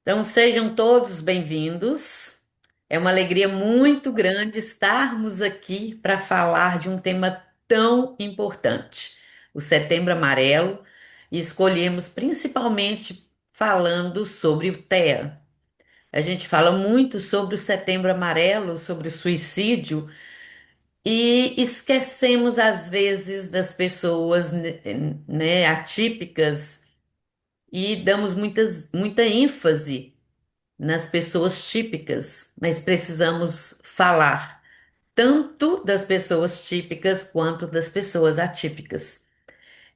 Então, sejam todos bem-vindos. É uma alegria muito grande estarmos aqui para falar de um tema tão importante, o Setembro Amarelo, e escolhemos principalmente falando sobre o TEA. A gente fala muito sobre o Setembro Amarelo, sobre o suicídio, e esquecemos às vezes das pessoas, né, atípicas e damos muita ênfase nas pessoas típicas, mas precisamos falar tanto das pessoas típicas quanto das pessoas atípicas.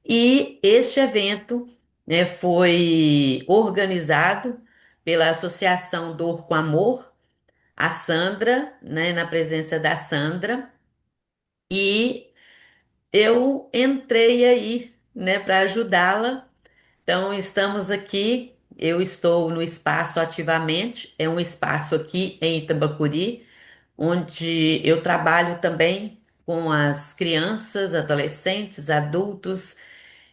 E este evento, né, foi organizado pela Associação Dor com Amor, a Sandra, né, na presença da Sandra, e eu entrei aí, né, para ajudá-la. Então, estamos aqui. Eu estou no espaço ativamente, é um espaço aqui em Itambacuri, onde eu trabalho também com as crianças, adolescentes, adultos.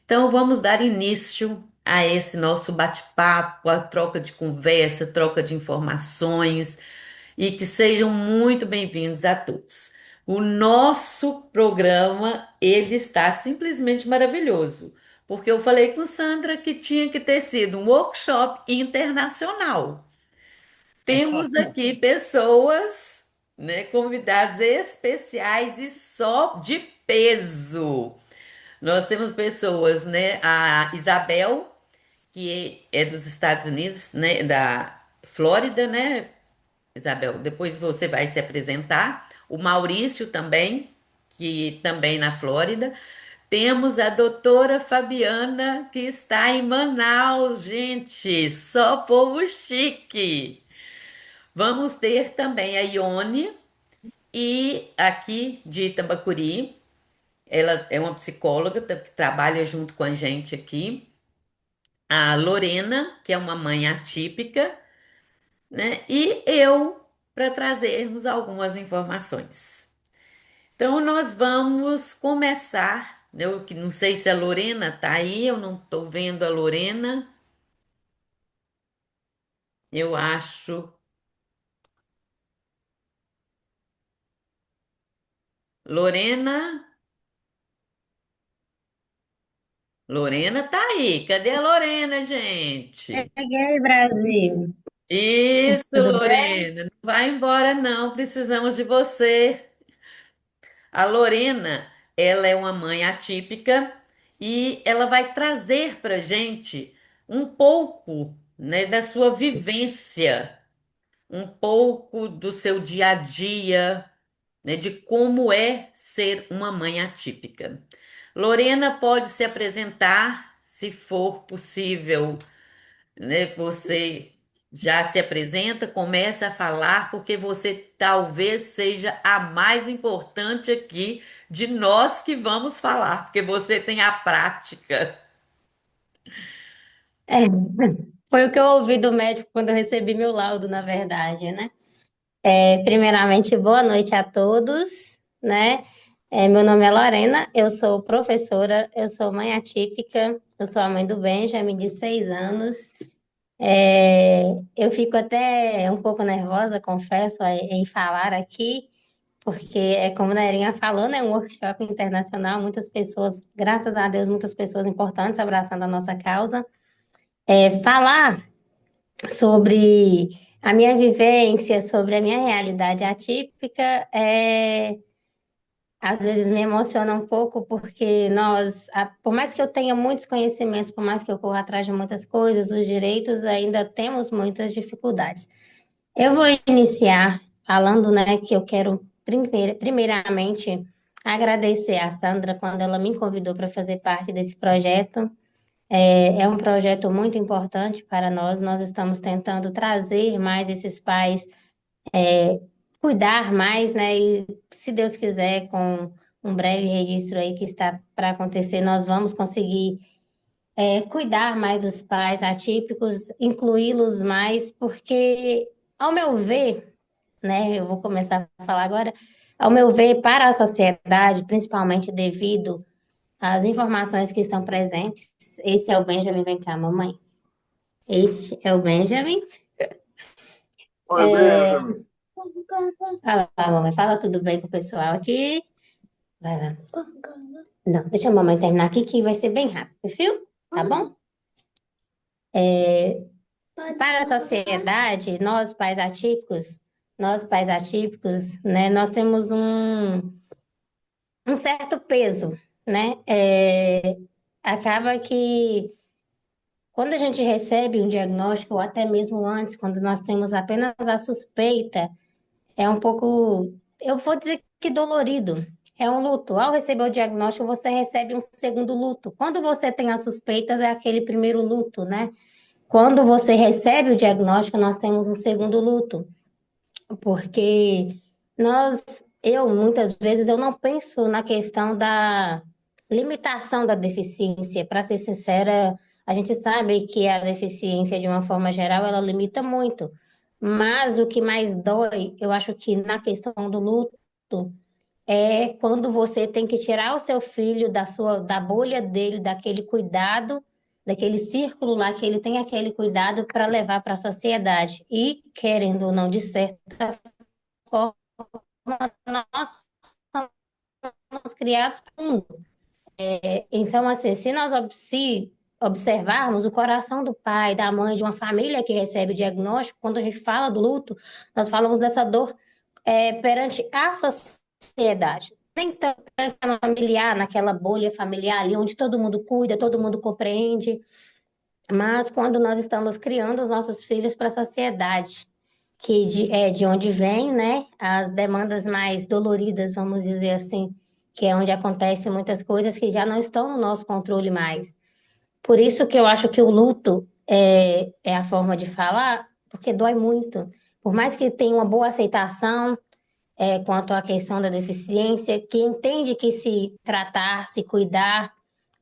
Então, vamos dar início a esse nosso bate-papo, a troca de conversa, troca de informações e que sejam muito bem-vindos a todos. O nosso programa, ele está simplesmente maravilhoso, porque eu falei com Sandra que tinha que ter sido um workshop internacional. Temos aqui pessoas, né, convidados especiais e só de peso. Nós temos pessoas, né, a Isabel, que é dos Estados Unidos, né, da Flórida, né, Isabel? Depois você vai se apresentar. O Maurício também, que também na Flórida. Temos a doutora Fabiana, que está em Manaus, gente. Só povo chique. Vamos ter também a Ione, e aqui de Itambacuri. Ela é uma psicóloga que trabalha junto com a gente aqui. A Lorena, que é uma mãe atípica, né? E eu, para trazermos algumas informações. Então, nós vamos começar. Eu que não sei se a Lorena está aí, eu não estou vendo a Lorena. Eu acho. Lorena, Lorena tá aí. Cadê a Lorena, gente? Cheguei, Brasil. Isso, Tudo bem? Lorena. Não vai embora, não. Precisamos de você. A Lorena, ela é uma mãe atípica e ela vai trazer para gente um pouco, né, da sua vivência, um pouco do seu dia a dia, né, de como é ser uma mãe atípica. Lorena pode se apresentar, se for possível, né? Você já se apresenta, começa a falar, porque você talvez seja a mais importante aqui de nós que vamos falar, porque você tem a prática. É, foi o que eu ouvi do médico quando eu recebi meu laudo, na verdade, né? Primeiramente, boa noite a todos, né? Meu nome é Lorena, eu sou professora, eu sou mãe atípica, eu sou a mãe do Benjamin, de 6 anos. Eu fico até um pouco nervosa, confesso, em falar aqui, porque é como a Nerinha falou, né? Um workshop internacional, muitas pessoas, graças a Deus, muitas pessoas importantes abraçando a nossa causa. Falar sobre a minha vivência, sobre a minha realidade atípica, às vezes me emociona um pouco, porque por mais que eu tenha muitos conhecimentos, por mais que eu corra atrás de muitas coisas, os direitos ainda temos muitas dificuldades. Eu vou iniciar falando, né, que eu quero primeiramente agradecer a Sandra quando ela me convidou para fazer parte desse projeto. É um projeto muito importante para nós. Nós estamos tentando trazer mais esses pais, cuidar mais, né? E se Deus quiser, com um breve registro aí que está para acontecer, nós vamos conseguir cuidar mais dos pais atípicos, incluí-los mais, porque, ao meu ver, né? Eu vou começar a falar agora. Ao meu ver, para a sociedade, principalmente devido as informações que estão presentes. Esse é o Benjamin, vem cá, mamãe. Este é o Benjamin. Oi, É, Benjamin. fala, mamãe, fala tudo bem com o pessoal aqui. Vai lá. Não, deixa a mamãe terminar aqui que vai ser bem rápido, viu? Tá bom? Para a sociedade, nós pais atípicos, né, nós temos um certo peso, né? Acaba que quando a gente recebe um diagnóstico, ou até mesmo antes, quando nós temos apenas a suspeita, é um pouco, eu vou dizer que dolorido. É um luto. Ao receber o diagnóstico, você recebe um segundo luto. Quando você tem as suspeitas, é aquele primeiro luto, né? Quando você recebe o diagnóstico, nós temos um segundo luto, porque muitas vezes, eu não penso na questão da limitação da deficiência. Para ser sincera, a gente sabe que a deficiência, de uma forma geral, ela limita muito. Mas o que mais dói, eu acho que na questão do luto, é quando você tem que tirar o seu filho da bolha dele, daquele cuidado, daquele círculo lá que ele tem aquele cuidado para levar para a sociedade. E, querendo ou não, de certa forma, nós somos criados para o mundo. Então, assim, se observarmos o coração do pai, da mãe, de uma família que recebe o diagnóstico, quando a gente fala do luto, nós falamos dessa dor perante a sociedade. Nem tanto perante a familiar, naquela bolha familiar ali, onde todo mundo cuida, todo mundo compreende, mas quando nós estamos criando os nossos filhos para a sociedade, é de onde vem, né, as demandas mais doloridas, vamos dizer assim, que é onde acontecem muitas coisas que já não estão no nosso controle mais. Por isso que eu acho que o luto é a forma de falar, porque dói muito. Por mais que tenha uma boa aceitação quanto à questão da deficiência, que entende que se tratar, se cuidar,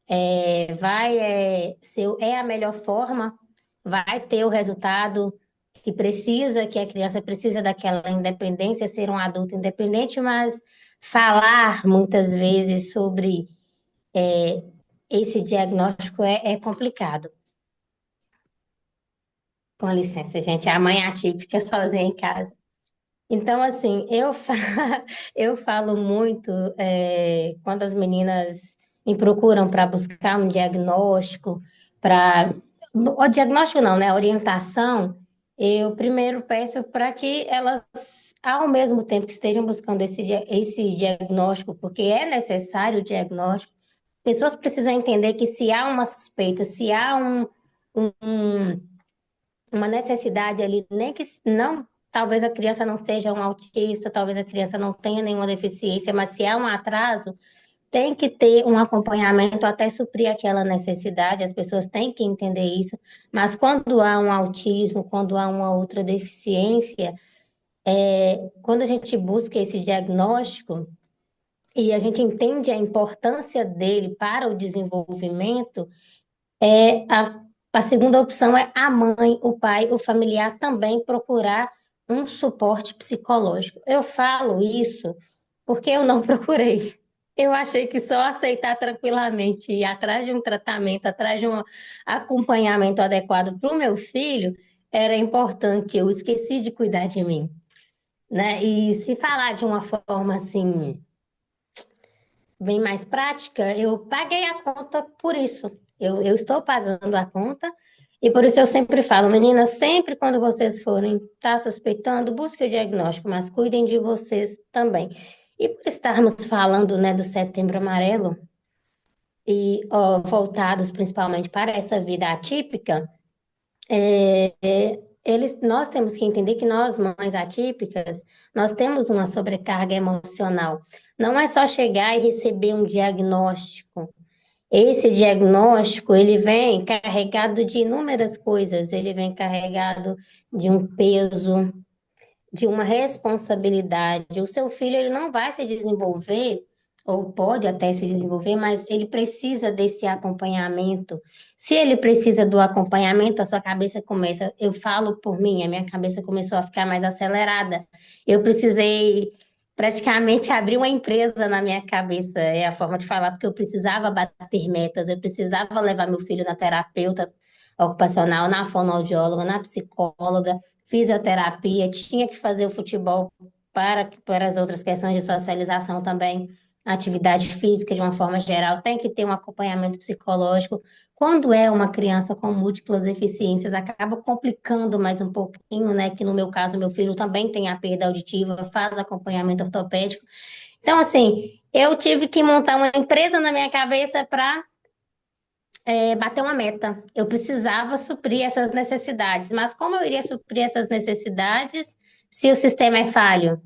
é a melhor forma, vai ter o resultado que a criança precisa daquela independência, ser um adulto independente, mas falar muitas vezes sobre esse diagnóstico é complicado. Com licença, gente, a mãe atípica sozinha em casa. Então, assim, eu falo muito quando as meninas me procuram para buscar um diagnóstico, para. O diagnóstico não, né? A orientação, eu primeiro peço para que elas, ao mesmo tempo que estejam buscando esse diagnóstico, porque é necessário o diagnóstico, pessoas precisam entender que se há uma suspeita, se há um uma necessidade ali, nem que não, talvez a criança não seja um autista, talvez a criança não tenha nenhuma deficiência, mas se há um atraso, tem que ter um acompanhamento até suprir aquela necessidade, as pessoas têm que entender isso, mas quando há um autismo, quando há uma outra deficiência, quando a gente busca esse diagnóstico e a gente entende a importância dele para o desenvolvimento, a segunda opção é a mãe, o pai, o familiar também procurar um suporte psicológico. Eu falo isso porque eu não procurei. Eu achei que só aceitar tranquilamente e ir atrás de um tratamento, atrás de um acompanhamento adequado para o meu filho era importante. Eu esqueci de cuidar de mim, né? E se falar de uma forma assim bem mais prática, eu paguei a conta por isso. Eu estou pagando a conta e por isso eu sempre falo, meninas, sempre quando vocês forem estar suspeitando, busque o diagnóstico, mas cuidem de vocês também. E por estarmos falando, né, do Setembro Amarelo e voltados principalmente para essa vida atípica, nós temos que entender que nós, mães atípicas, nós temos uma sobrecarga emocional. Não é só chegar e receber um diagnóstico. Esse diagnóstico, ele vem carregado de inúmeras coisas. Ele vem carregado de um peso, de uma responsabilidade. O seu filho, ele não vai se desenvolver, ou pode até se desenvolver, mas ele precisa desse acompanhamento. Se ele precisa do acompanhamento, a sua cabeça começa, eu falo por mim, a minha cabeça começou a ficar mais acelerada. Eu precisei praticamente abrir uma empresa na minha cabeça, é a forma de falar, porque eu precisava bater metas, eu precisava levar meu filho na terapeuta ocupacional, na fonoaudióloga, na psicóloga, fisioterapia, tinha que fazer o futebol para as outras questões de socialização também, atividade física de uma forma geral, tem que ter um acompanhamento psicológico. Quando é uma criança com múltiplas deficiências, acaba complicando mais um pouquinho, né? Que no meu caso, meu filho também tem a perda auditiva, faz acompanhamento ortopédico. Então, assim, eu tive que montar uma empresa na minha cabeça para bater uma meta. Eu precisava suprir essas necessidades, mas como eu iria suprir essas necessidades se o sistema é falho?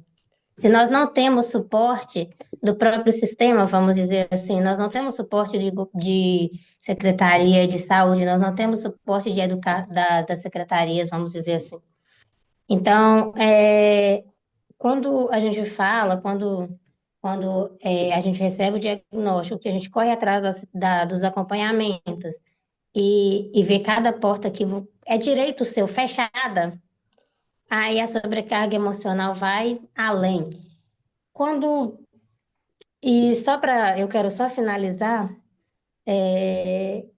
Se nós não temos suporte do próprio sistema, vamos dizer assim, nós não temos suporte de Secretaria de Saúde, nós não temos suporte das secretarias, vamos dizer assim. Então, quando a gente fala, quando a gente recebe o diagnóstico, que a gente corre atrás dos acompanhamentos e vê cada porta que é direito seu fechada, aí a sobrecarga emocional vai além. Quando eu quero só finalizar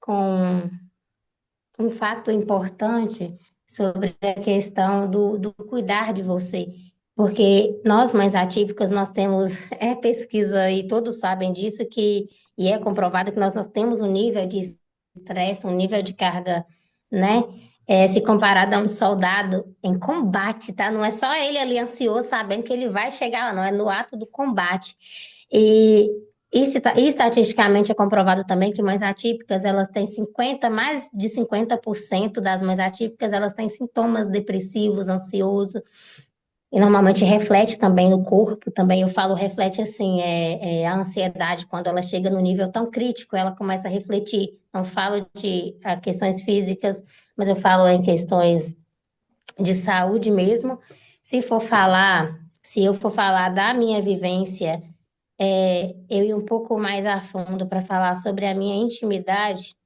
com um fato importante sobre a questão do cuidar de você. Porque nós, mães atípicas, nós temos, pesquisa e todos sabem disso, e é comprovado que nós temos um nível de estresse, um nível de carga, né? Se comparado a um soldado em combate, tá? Não é só ele ali ansioso, sabendo que ele vai chegar lá, não, é no ato do combate. E estatisticamente é comprovado também que mães atípicas, elas têm mais de 50% das mães atípicas, elas têm sintomas depressivos, ansioso, e normalmente reflete também no corpo, também eu falo reflete assim, a ansiedade, quando ela chega no nível tão crítico, ela começa a refletir, não falo de questões físicas, mas eu falo em questões de saúde mesmo. Se eu for falar da minha vivência, eu ir um pouco mais a fundo para falar sobre a minha intimidade,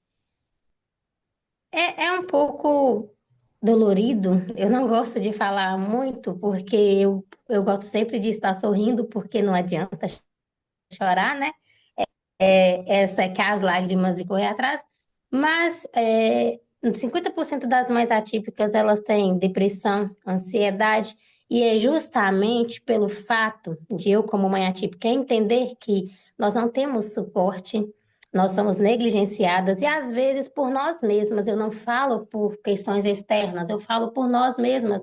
é um pouco dolorido. Eu não gosto de falar muito, porque eu gosto sempre de estar sorrindo, porque não adianta chorar, né? É secar as lágrimas e correr atrás. Mas 50% das mães atípicas, elas têm depressão, ansiedade, e é justamente pelo fato de eu, como mãe atípica, entender que nós não temos suporte, nós somos negligenciadas, e às vezes por nós mesmas, eu não falo por questões externas, eu falo por nós mesmas.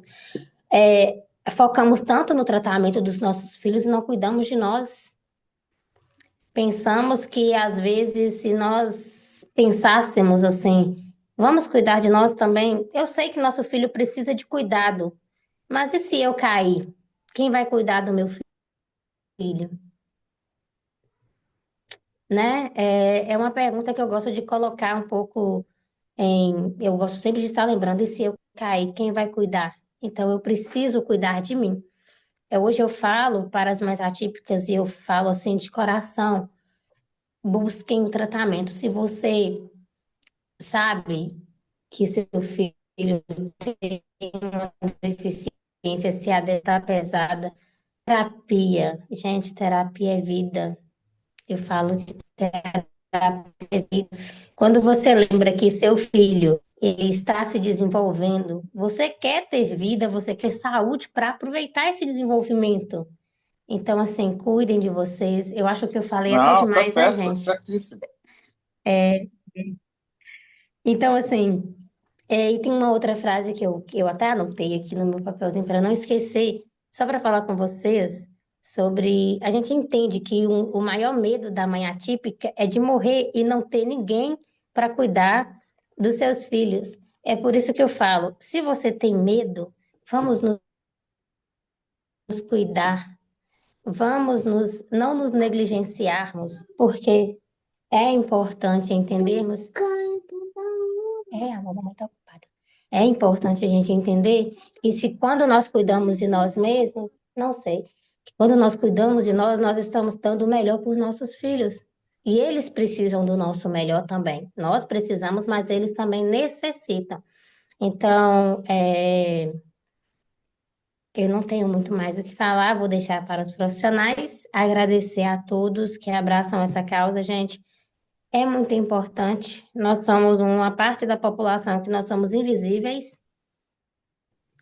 Focamos tanto no tratamento dos nossos filhos e não cuidamos de nós. Pensamos que às vezes, se nós pensássemos assim, vamos cuidar de nós também. Eu sei que nosso filho precisa de cuidado, mas e se eu cair? Quem vai cuidar do meu filho? Né? É uma pergunta que eu gosto de colocar um pouco Eu gosto sempre de estar lembrando, e se eu cair, quem vai cuidar? Então eu preciso cuidar de mim. Hoje eu falo para as mães atípicas e eu falo assim de coração, busquem o tratamento. Se você sabe que seu filho tem uma deficiência, se a está pesada, terapia. Gente, terapia é vida. Eu falo de terapia é vida. Quando você lembra que seu filho ele está se desenvolvendo, você quer ter vida, você quer saúde para aproveitar esse desenvolvimento. Então, assim, cuidem de vocês. Eu acho que eu falei até Não, tá demais, né, certo, tá gente? certíssimo. Então, assim, e tem uma outra frase que eu até anotei aqui no meu papelzinho para não esquecer, só para falar com vocês sobre. A gente entende que o maior medo da mãe atípica é de morrer e não ter ninguém para cuidar dos seus filhos. É por isso que eu falo: se você tem medo, vamos nos cuidar, não nos negligenciarmos, porque é importante entendermos. A mamãe está ocupada. É importante a gente entender que se quando nós cuidamos de nós mesmos, não sei, que quando nós cuidamos de nós, nós estamos dando o melhor para os nossos filhos. E eles precisam do nosso melhor também. Nós precisamos, mas eles também necessitam. Então, eu não tenho muito mais o que falar, vou deixar para os profissionais. Agradecer a todos que abraçam essa causa, gente. É muito importante. Nós somos uma parte da população que nós somos invisíveis,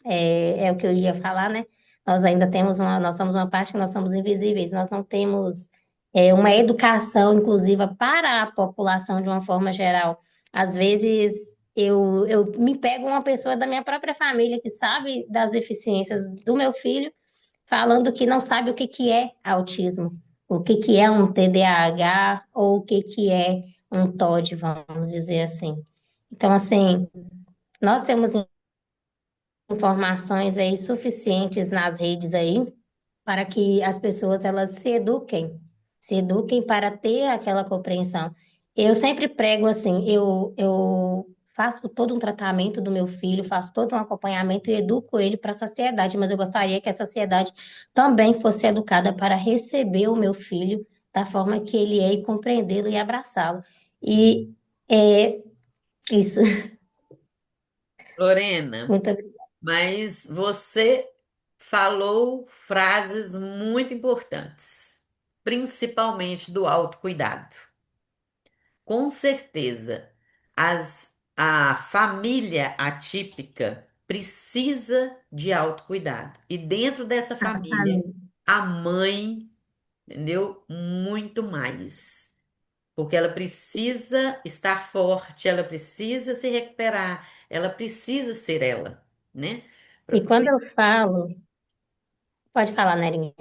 é o que eu ia falar, né? Nós somos uma parte que nós somos invisíveis, nós não temos uma educação inclusiva para a população de uma forma geral. Às vezes eu me pego uma pessoa da minha própria família que sabe das deficiências do meu filho, falando que não sabe o que que é autismo, o que que é um TDAH ou o que que é um TOD, vamos dizer assim. Então, assim, nós temos informações aí suficientes nas redes aí para que as pessoas elas se eduquem para ter aquela compreensão. Eu sempre prego assim, eu faço todo um tratamento do meu filho, faço todo um acompanhamento e educo ele para a sociedade, mas eu gostaria que a sociedade também fosse educada para receber o meu filho da forma que ele é e compreendê-lo e abraçá-lo. E é isso. Lorena, Muito obrigada. mas você falou frases muito importantes, principalmente do autocuidado. Com certeza, a família atípica precisa de autocuidado. E dentro dessa família, a mãe, entendeu? Muito mais. Porque ela precisa estar forte, ela precisa se recuperar, ela precisa ser ela, né? Pra E quando poder- eu falo, pode falar, Nerinha.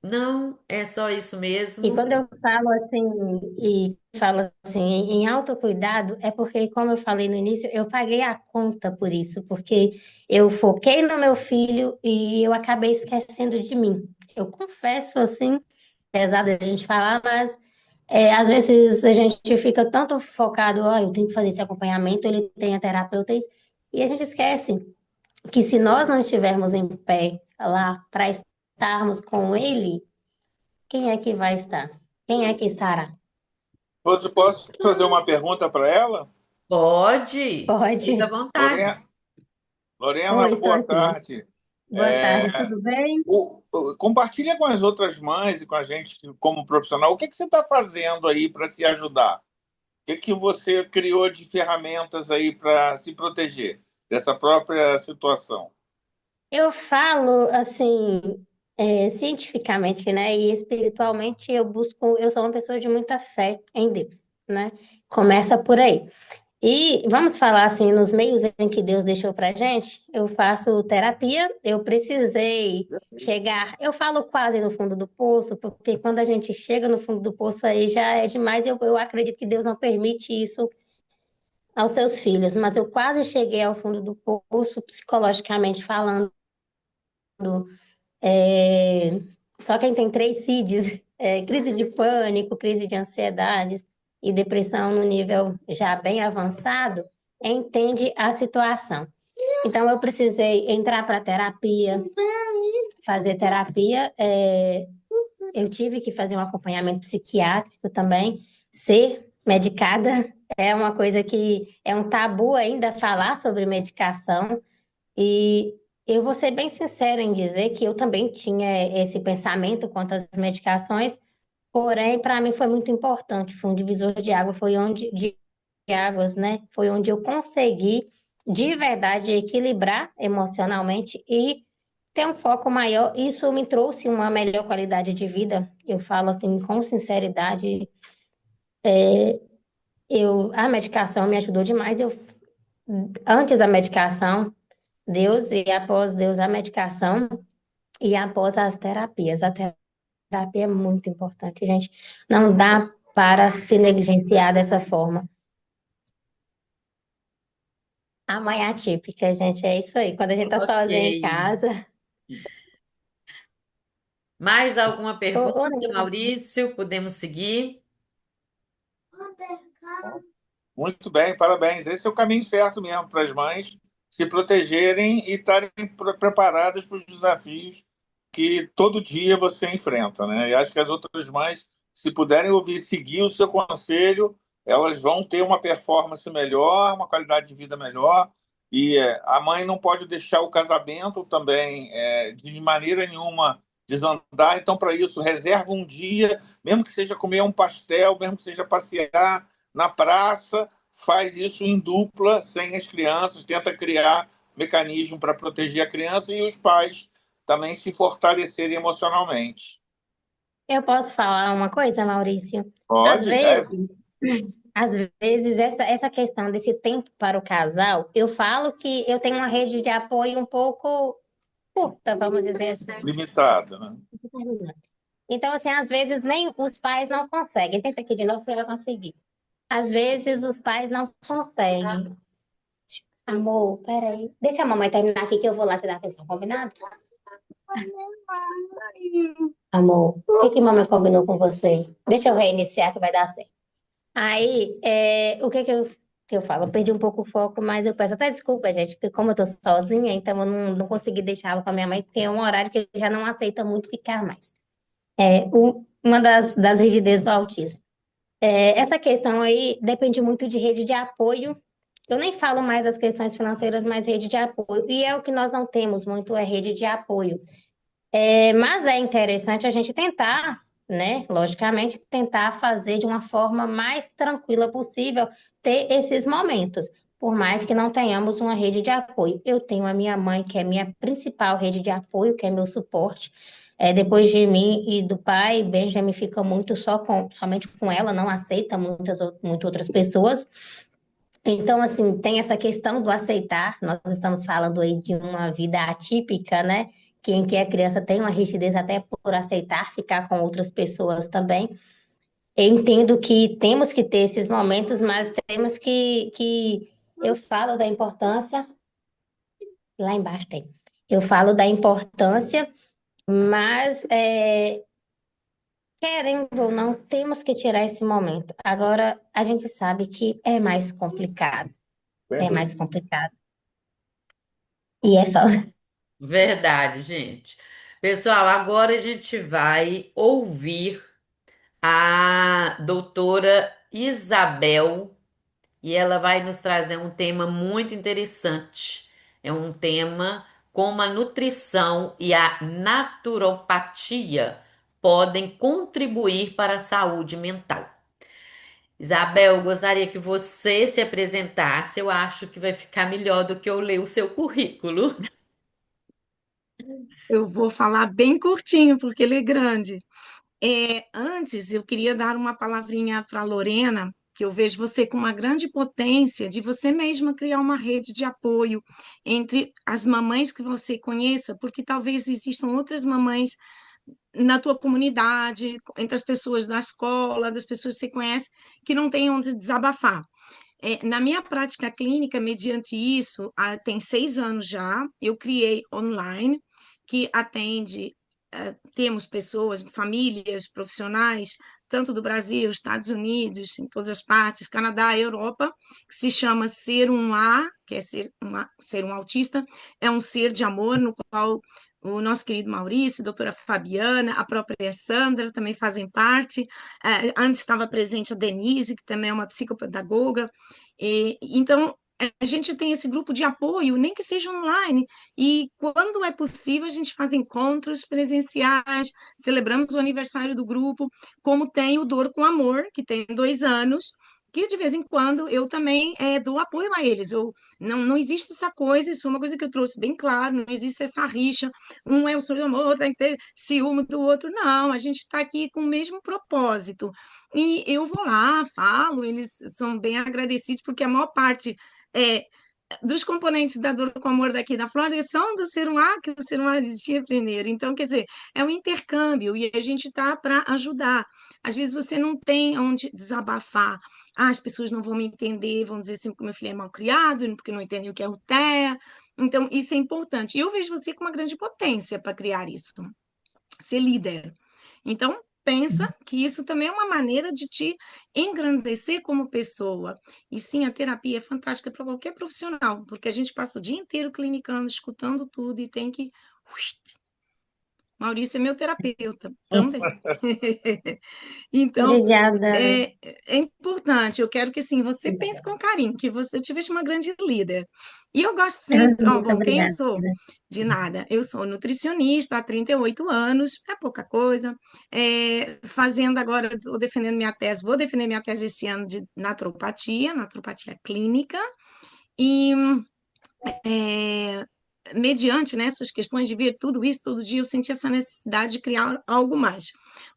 Não, é só isso E mesmo. quando eu falo assim em autocuidado, é porque, como eu falei no início, eu paguei a conta por isso, porque eu foquei no meu filho e eu acabei esquecendo de mim. Eu confesso assim, pesado a gente falar, mas às vezes a gente fica tanto focado, eu tenho que fazer esse acompanhamento, ele tem a terapeuta, isso, e a gente esquece que se nós não estivermos em pé lá para estarmos com ele, quem é que vai estar? Quem é que estará? Posso fazer uma pergunta para ela? Pode, fica à Pode. vontade. Lorena, Lorena, Oi, estou boa aqui. tarde. Boa tarde, tudo bem? Compartilha com as outras mães e com a gente como profissional, o que que você está fazendo aí para se ajudar? O que que você criou de ferramentas aí para se proteger dessa própria situação? Eu falo assim, cientificamente, né? E espiritualmente eu sou uma pessoa de muita fé em Deus, né? Começa por aí. E vamos falar assim, nos meios em que Deus deixou pra gente, eu faço terapia, eu precisei chegar, eu falo quase no fundo do poço, porque quando a gente chega no fundo do poço aí já é demais, eu acredito que Deus não permite isso aos seus filhos, mas eu quase cheguei ao fundo do poço, psicologicamente falando. É, Só quem tem três CIDs, crise de pânico, crise de ansiedade e depressão no nível já bem avançado, entende a situação. Então, eu precisei entrar para terapia, fazer terapia. Eu tive que fazer um acompanhamento psiquiátrico também, ser medicada. É uma coisa que é um tabu ainda falar sobre medicação. E eu vou ser bem sincera em dizer que eu também tinha esse pensamento quanto às medicações, porém, para mim foi muito importante, foi um divisor de água, de águas, né? Foi onde eu consegui de verdade equilibrar emocionalmente e ter um foco maior. Isso me trouxe uma melhor qualidade de vida. Eu falo assim com sinceridade, a medicação me ajudou demais. Antes da medicação, Deus e após Deus a medicação e após as terapias. A terapia é muito importante, gente. Não dá para se negligenciar dessa forma. A mãe atípica, gente, é isso aí. Quando a gente tá Ok. sozinha em casa. Mais alguma pergunta, Ô, Maurício? Podemos seguir? Muito bem, parabéns. Esse é o caminho certo mesmo para as mães se protegerem e estarem preparadas para os desafios que todo dia você enfrenta, né? E acho que as outras mães, se puderem ouvir, e seguir o seu conselho, elas vão ter uma performance melhor, uma qualidade de vida melhor E a mãe não pode deixar o casamento também de maneira nenhuma desandar. Então, para isso, reserva um dia, mesmo que seja comer um pastel, mesmo que seja passear na praça, faz isso em dupla, sem as crianças, tenta criar mecanismo para proteger a criança e os pais também se fortalecerem emocionalmente. Eu posso falar uma coisa, Maurício? Às Pode, vezes, deve. às vezes essa questão desse tempo para o casal, eu falo que eu tenho uma rede de apoio um pouco curta, vamos dizer assim. Limitado, né? Então, assim, às vezes nem os pais não conseguem. Tenta aqui de novo que você vai conseguir. Às vezes os pais não conseguem. Amor, peraí. Deixa a mamãe terminar aqui que eu vou lá te dar atenção, combinado? Amor, o que que mamãe combinou com você? Deixa eu reiniciar que vai dar certo. Aí, o que eu falo? Eu perdi um pouco o foco, mas eu peço até desculpa, gente, porque como eu tô sozinha, então eu não consegui deixar ela com a minha mãe, porque é um horário que já não aceita muito ficar mais. Uma das rigidezes do autismo. Essa questão aí depende muito de rede de apoio. Eu nem falo mais das questões financeiras, mas rede de apoio. E é o que nós não temos muito, é rede de apoio. Mas é interessante a gente tentar, né? Logicamente, tentar fazer de uma forma mais tranquila possível, ter esses momentos. Por mais que não tenhamos uma rede de apoio. Eu tenho a minha mãe, que é minha principal rede de apoio, que é meu suporte. Depois de mim e do pai, Benjamin fica muito somente com ela, não aceita muitas outras pessoas. Então, assim, tem essa questão do aceitar. Nós estamos falando aí de uma vida atípica, né? Em que a criança tem uma rigidez até por aceitar ficar com outras pessoas também. Eu entendo que temos que ter esses momentos, mas temos que... Eu falo da importância... Lá embaixo tem. Eu falo da importância, mas, querendo ou não, temos que tirar esse momento. Agora, a gente sabe que é mais complicado. Sem É mais dúvida. complicado. E é só. Verdade, gente. Pessoal, agora a gente vai ouvir a doutora Isabel e ela vai nos trazer um tema muito interessante. É um tema como a nutrição e a naturopatia podem contribuir para a saúde mental. Isabel, eu gostaria que você se apresentasse. Eu acho que vai ficar melhor do que eu ler o seu currículo. Eu vou falar bem curtinho, porque ele é grande. Antes, eu queria dar uma palavrinha para a Lorena, que eu vejo você com uma grande potência de você mesma criar uma rede de apoio entre as mamães que você conheça, porque talvez existam outras mamães na tua comunidade, entre as pessoas da escola, das pessoas que você conhece, que não têm onde desabafar. Na minha prática clínica, mediante isso, tem 6 anos já, eu criei online, que atende, temos pessoas, famílias, profissionais, tanto do Brasil, Estados Unidos, em todas as partes, Canadá, Europa, que se chama Ser um A, que é ser um autista, é um ser de amor, no qual o nosso querido Maurício, a doutora Fabiana, a própria Sandra também fazem parte. Antes estava presente a Denise, que também é uma psicopedagoga, então, a gente tem esse grupo de apoio, nem que seja online, e quando é possível, a gente faz encontros presenciais, celebramos o aniversário do grupo, como tem o Dor com Amor, que tem 2 anos, que de vez em quando eu também dou apoio a eles. Não existe essa coisa, isso foi uma coisa que eu trouxe bem claro, não existe essa rixa, um é o seu amor, tem que ter ciúme do outro, não, a gente está aqui com o mesmo propósito. E eu vou lá, falo, eles são bem agradecidos, porque a maior parte é, dos componentes da Dor com Amor daqui da Flórida são do Ser um A, que o Ser um A existia primeiro. Então, quer dizer, é um intercâmbio e a gente está para ajudar. Às vezes você não tem onde desabafar. As pessoas não vão me entender, vão dizer assim, porque meu filho é mal criado, porque não entendem o que é o TEA. Então, isso é importante. E eu vejo você com uma grande potência para criar isso, ser líder. Então, pensa que isso também é uma maneira de te engrandecer como pessoa. E sim, a terapia é fantástica para qualquer profissional, porque a gente passa o dia inteiro clinicando, escutando tudo e tem que Maurício é meu terapeuta também. Então, Obrigada. é, é importante, eu quero que assim, você pense com carinho, que você, eu te vejo uma grande líder. E eu gosto sempre, ó, Muito bom, quem eu obrigada. sou? De nada. Eu sou nutricionista há 38 anos, é pouca coisa. Fazendo agora, estou defendendo minha tese, vou defender minha tese esse ano de naturopatia clínica, e é, mediante, né, essas questões de ver tudo isso todo dia, eu senti essa necessidade de criar algo mais.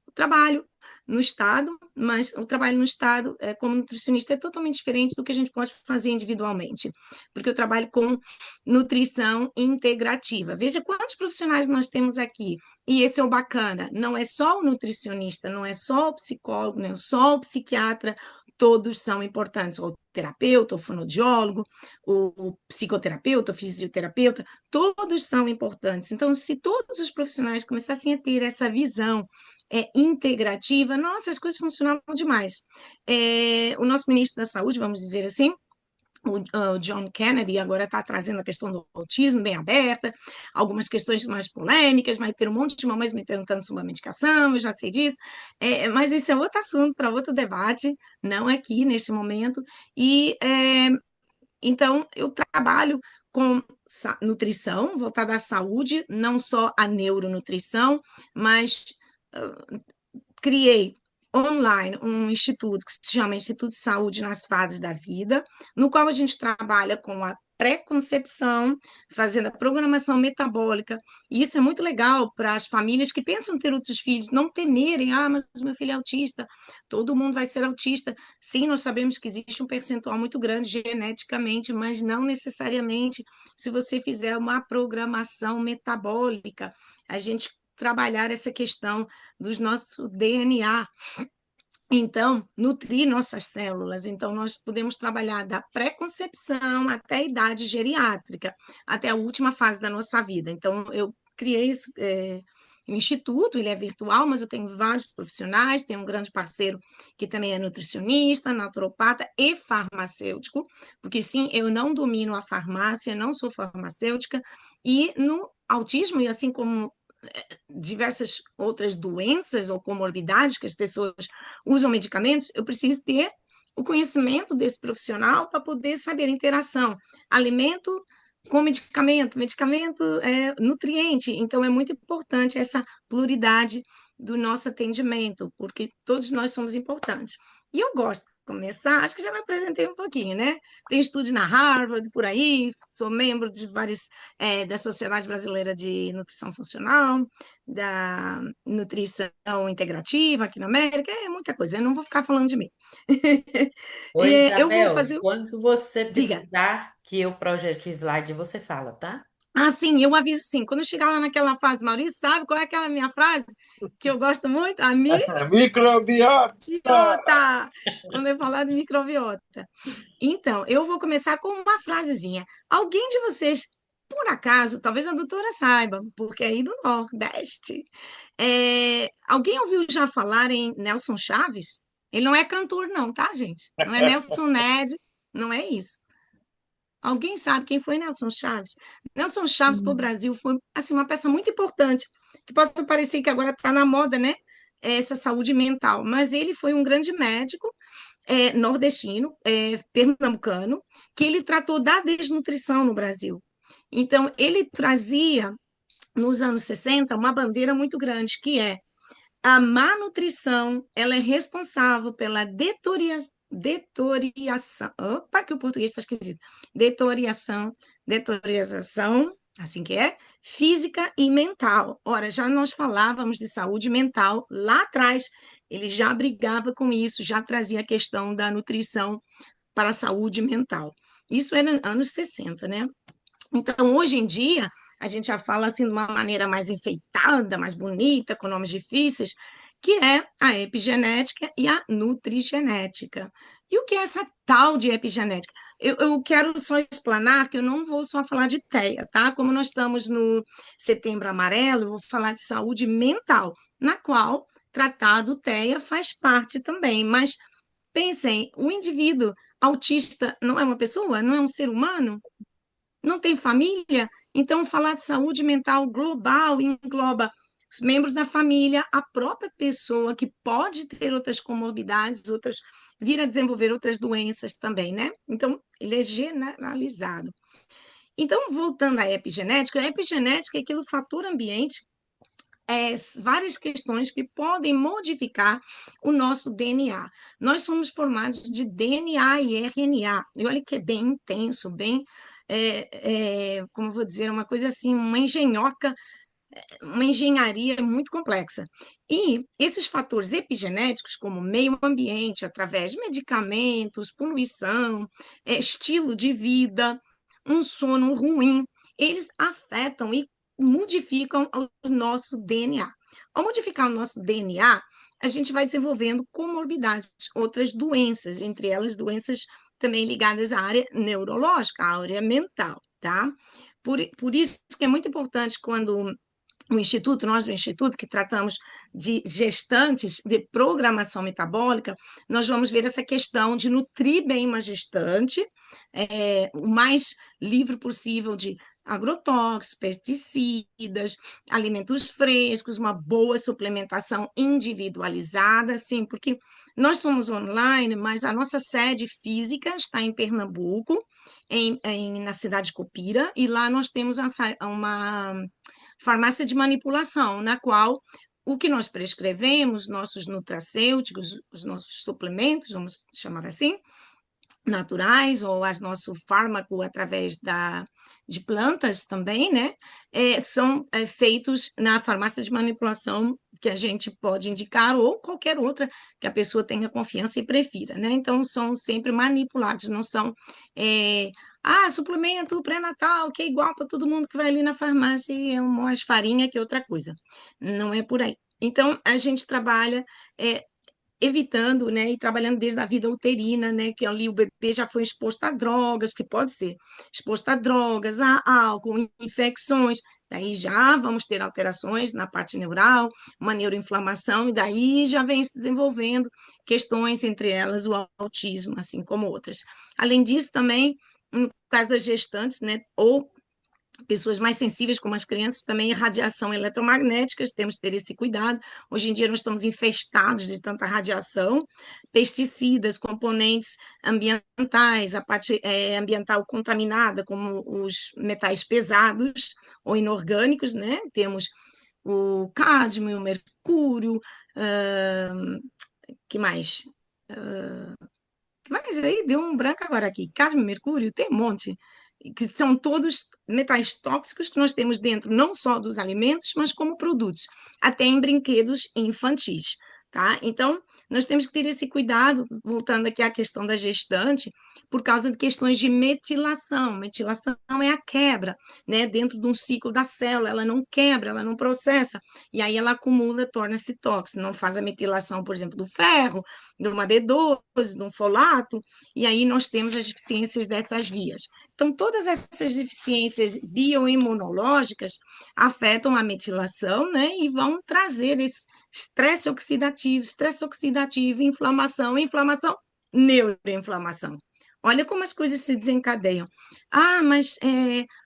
O trabalho no Estado, mas o trabalho no Estado, como nutricionista, é totalmente diferente do que a gente pode fazer individualmente, porque eu trabalho com nutrição integrativa. Veja quantos profissionais nós temos aqui, e esse é o bacana, não é só o nutricionista, não é só o psicólogo, não é só o psiquiatra, todos são importantes, o terapeuta, o fonoaudiólogo, o psicoterapeuta, o fisioterapeuta, todos são importantes. Então, se todos os profissionais começassem a ter essa visão integrativa, nossa, as coisas funcionavam demais. O nosso ministro da Saúde, vamos dizer assim, o John Kennedy agora está trazendo a questão do autismo bem aberta, algumas questões mais polêmicas, vai ter um monte de mamães me perguntando sobre a medicação, eu já sei disso, mas esse é outro assunto para outro debate, não aqui neste momento, e então eu trabalho com nutrição voltada à saúde, não só a neuronutrição, mas criei online um instituto que se chama Instituto de Saúde nas Fases da Vida, no qual a gente trabalha com a pré-concepção, fazendo a programação metabólica, e isso é muito legal para as famílias que pensam em ter outros filhos, não temerem, mas meu filho é autista, todo mundo vai ser autista. Sim, nós sabemos que existe um percentual muito grande geneticamente, mas não necessariamente se você fizer uma programação metabólica. A gente trabalhar essa questão dos nosso DNA. Então, nutrir nossas células. Então, nós podemos trabalhar da pré-concepção até a idade geriátrica, até a última fase da nossa vida. Então, eu criei esse um instituto, ele é virtual, mas eu tenho vários profissionais, tenho um grande parceiro que também é nutricionista, naturopata e farmacêutico, porque sim, eu não domino a farmácia, não sou farmacêutica, e no autismo, e assim como diversas outras doenças ou comorbidades que as pessoas usam medicamentos, eu preciso ter o conhecimento desse profissional para poder saber a interação. Alimento com medicamento, medicamento é nutriente. Então, é muito importante essa pluralidade do nosso atendimento, porque todos nós somos importantes. E eu gosto de começar, acho que já me apresentei um pouquinho, né? Tenho estudos na Harvard, por aí, sou membro de vários, da Sociedade Brasileira de Nutrição Funcional, da nutrição integrativa aqui na América, é muita coisa, eu não vou ficar falando de mim. Oi, Eu vou Isabel, fazer. quando você Diga. precisar que eu projete o slide, você fala, tá? Ah, sim, eu aviso sim. Quando eu chegar lá naquela fase, Maurício, sabe qual é aquela minha frase que eu gosto muito? A Microbiota! microbiota! Quando eu falar de microbiota. Então, eu vou começar com uma frasezinha. Alguém de vocês, por acaso, talvez a doutora saiba, porque é aí do Nordeste, alguém ouviu já falar em Nelson Chaves? Ele não é cantor, não, tá, gente? Não é Nelson Ned, não é isso. Alguém sabe quem foi Nelson Chaves? Nelson Chaves para o Hum. Brasil foi assim, uma peça muito importante, que possa parecer que agora está na moda, né? Essa saúde mental, mas ele foi um grande médico nordestino, pernambucano, que ele tratou da desnutrição no Brasil. Então, ele trazia, nos anos 60, uma bandeira muito grande, que é a má nutrição, ela é responsável pela detoriação. Opa, que o português está esquisito. Detoriação, assim que é, física e mental. Ora, já nós falávamos de saúde mental lá atrás, ele já brigava com isso, já trazia a questão da nutrição para a saúde mental. Isso era anos 60, né? Então, hoje em dia, a gente já fala assim de uma maneira mais enfeitada, mais bonita, com nomes difíceis, que é a epigenética e a nutrigenética. E o que é essa tal de epigenética? Eu quero só explanar que eu não vou só falar de TEA, tá? Como nós estamos no Setembro Amarelo, eu vou falar de saúde mental, na qual tratar do TEA faz parte também. Mas pensem, o indivíduo autista não é uma pessoa, não é um ser humano? Não tem família? Então, falar de saúde mental global engloba os membros da família, a própria pessoa que pode ter outras comorbidades, vir a desenvolver outras doenças também, né? Então, ele é generalizado. Então, voltando à epigenética, a epigenética é aquele fator ambiente, várias questões que podem modificar o nosso DNA. Nós somos formados de DNA e RNA, e olha que é bem intenso, bem, como eu vou dizer, uma coisa assim, uma engenharia muito complexa. E esses fatores epigenéticos, como meio ambiente, através de medicamentos, poluição, estilo de vida, um sono ruim, eles afetam e modificam o nosso DNA. Ao modificar o nosso DNA, a gente vai desenvolvendo comorbidades, outras doenças, entre elas doenças também ligadas à área neurológica, à área mental, tá? Por isso que é muito importante quando nós do Instituto, que tratamos de gestantes, de programação metabólica, nós vamos ver essa questão de nutrir bem uma gestante, o mais livre possível de agrotóxicos, pesticidas, alimentos frescos, uma boa suplementação individualizada, sim, porque nós somos online, mas a nossa sede física está em Pernambuco, na cidade de Copira, e lá nós temos uma farmácia de manipulação, na qual o que nós prescrevemos, nossos nutracêuticos, os nossos suplementos, vamos chamar assim, naturais, ou as nosso fármaco através de plantas também, né? São feitos na farmácia de manipulação que a gente pode indicar, ou qualquer outra que a pessoa tenha confiança e prefira, né? Então, são sempre manipulados, não são suplemento pré-natal, que é igual para todo mundo que vai ali na farmácia e é mais farinha que outra coisa. Não é por aí. Então, a gente trabalha evitando, né, e trabalhando desde a vida uterina, né, que ali o bebê já foi exposto a drogas, que pode ser exposto a drogas, a álcool, infecções, daí já vamos ter alterações na parte neural, uma neuroinflamação, e daí já vem se desenvolvendo questões, entre elas o autismo, assim como outras. Além disso, também, no caso das gestantes, né, ou pessoas mais sensíveis, como as crianças, também radiação eletromagnética, temos que ter esse cuidado. Hoje em dia nós estamos infestados de tanta radiação, pesticidas, componentes ambientais, a parte ambiental contaminada, como os metais pesados ou inorgânicos, né? Temos o cádmio, o mercúrio, que mais? Que mais aí? Deu um branco agora aqui. Cádmio, mercúrio, tem um monte que são todos metais tóxicos que nós temos dentro, não só dos alimentos, mas como produtos, até em brinquedos infantis, tá? Então, nós temos que ter esse cuidado, voltando aqui à questão da gestante, por causa de questões de metilação. Metilação é a quebra, né? Dentro de um ciclo da célula, ela não quebra, ela não processa, e aí ela acumula, torna-se tóxica, não faz a metilação, por exemplo, do ferro, de uma B12, de um folato, e aí nós temos as deficiências dessas vias. Então, todas essas deficiências bioimunológicas afetam a metilação, né, e vão trazer esse estresse oxidativo, inflamação, neuroinflamação. Olha como as coisas se desencadeiam. Mas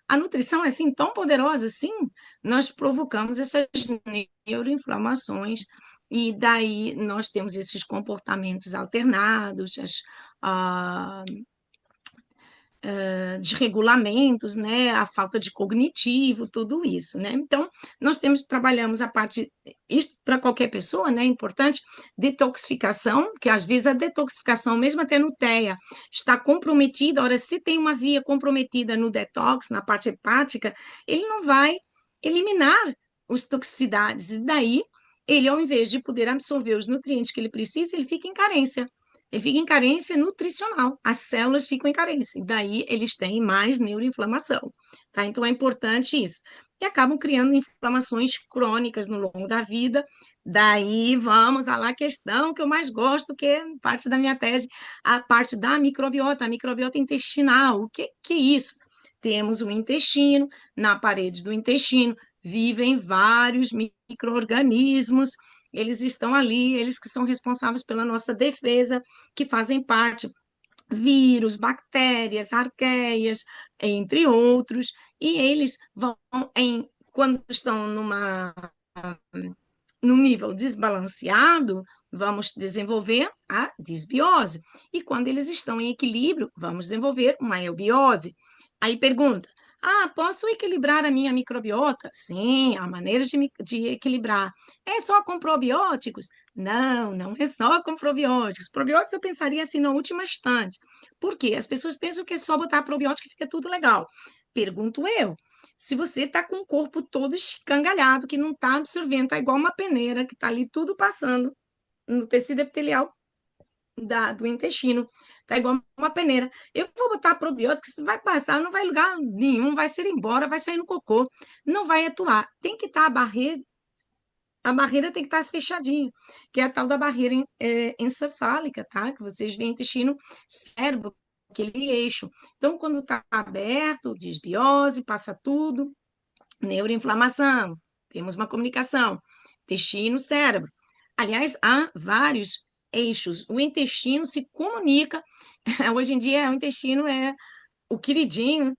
a nutrição é assim tão poderosa, sim, nós provocamos essas neuroinflamações e daí nós temos esses comportamentos alternados, desregulamentos, né, a falta de cognitivo, tudo isso, né? Então, trabalhamos a parte, isso para qualquer pessoa, né, é importante, detoxificação, que às vezes a detoxificação, mesmo até no TEA, está comprometida, ora, se tem uma via comprometida no detox, na parte hepática, ele não vai eliminar as toxicidades, e daí, ele, ao invés de poder absorver os nutrientes que ele precisa, ele fica em carência. Ele fica em carência nutricional, as células ficam em carência, e daí eles têm mais neuroinflamação, tá? Então é importante isso. E acabam criando inflamações crônicas no longo da vida. Daí vamos à lá questão que eu mais gosto, que é parte da minha tese, a parte da microbiota, a microbiota intestinal. O que é isso? Temos o intestino, na parede do intestino vivem vários micro-organismos, eles estão ali, eles que são responsáveis pela nossa defesa, que fazem parte, vírus, bactérias, arqueias, entre outros, e eles vão, quando estão numa no nível desbalanceado, vamos desenvolver a disbiose. E quando eles estão em equilíbrio, vamos desenvolver uma eubiose. Aí pergunta: posso equilibrar a minha microbiota? Sim, há maneiras de equilibrar. É só com probióticos? Não, não é só com probióticos. Probióticos eu pensaria assim na última instante. Por quê? As pessoas pensam que é só botar probiótico e fica tudo legal. Pergunto eu. Se você está com o corpo todo escangalhado, que não está absorvendo, está igual uma peneira, que está ali tudo passando no tecido epitelial do intestino, está igual uma peneira. Eu vou botar probiótico, isso vai passar, não vai lugar nenhum, vai ser embora, vai sair no cocô, não vai atuar. Tem que estar a barreira tem que estar fechadinha, que é a tal da barreira encefálica, tá? Que vocês veem intestino, cérebro, aquele eixo. Então, quando está aberto, desbiose, passa tudo, neuroinflamação, temos uma comunicação, intestino, cérebro. Aliás, há vários eixos. O intestino se comunica, hoje em dia o intestino é o queridinho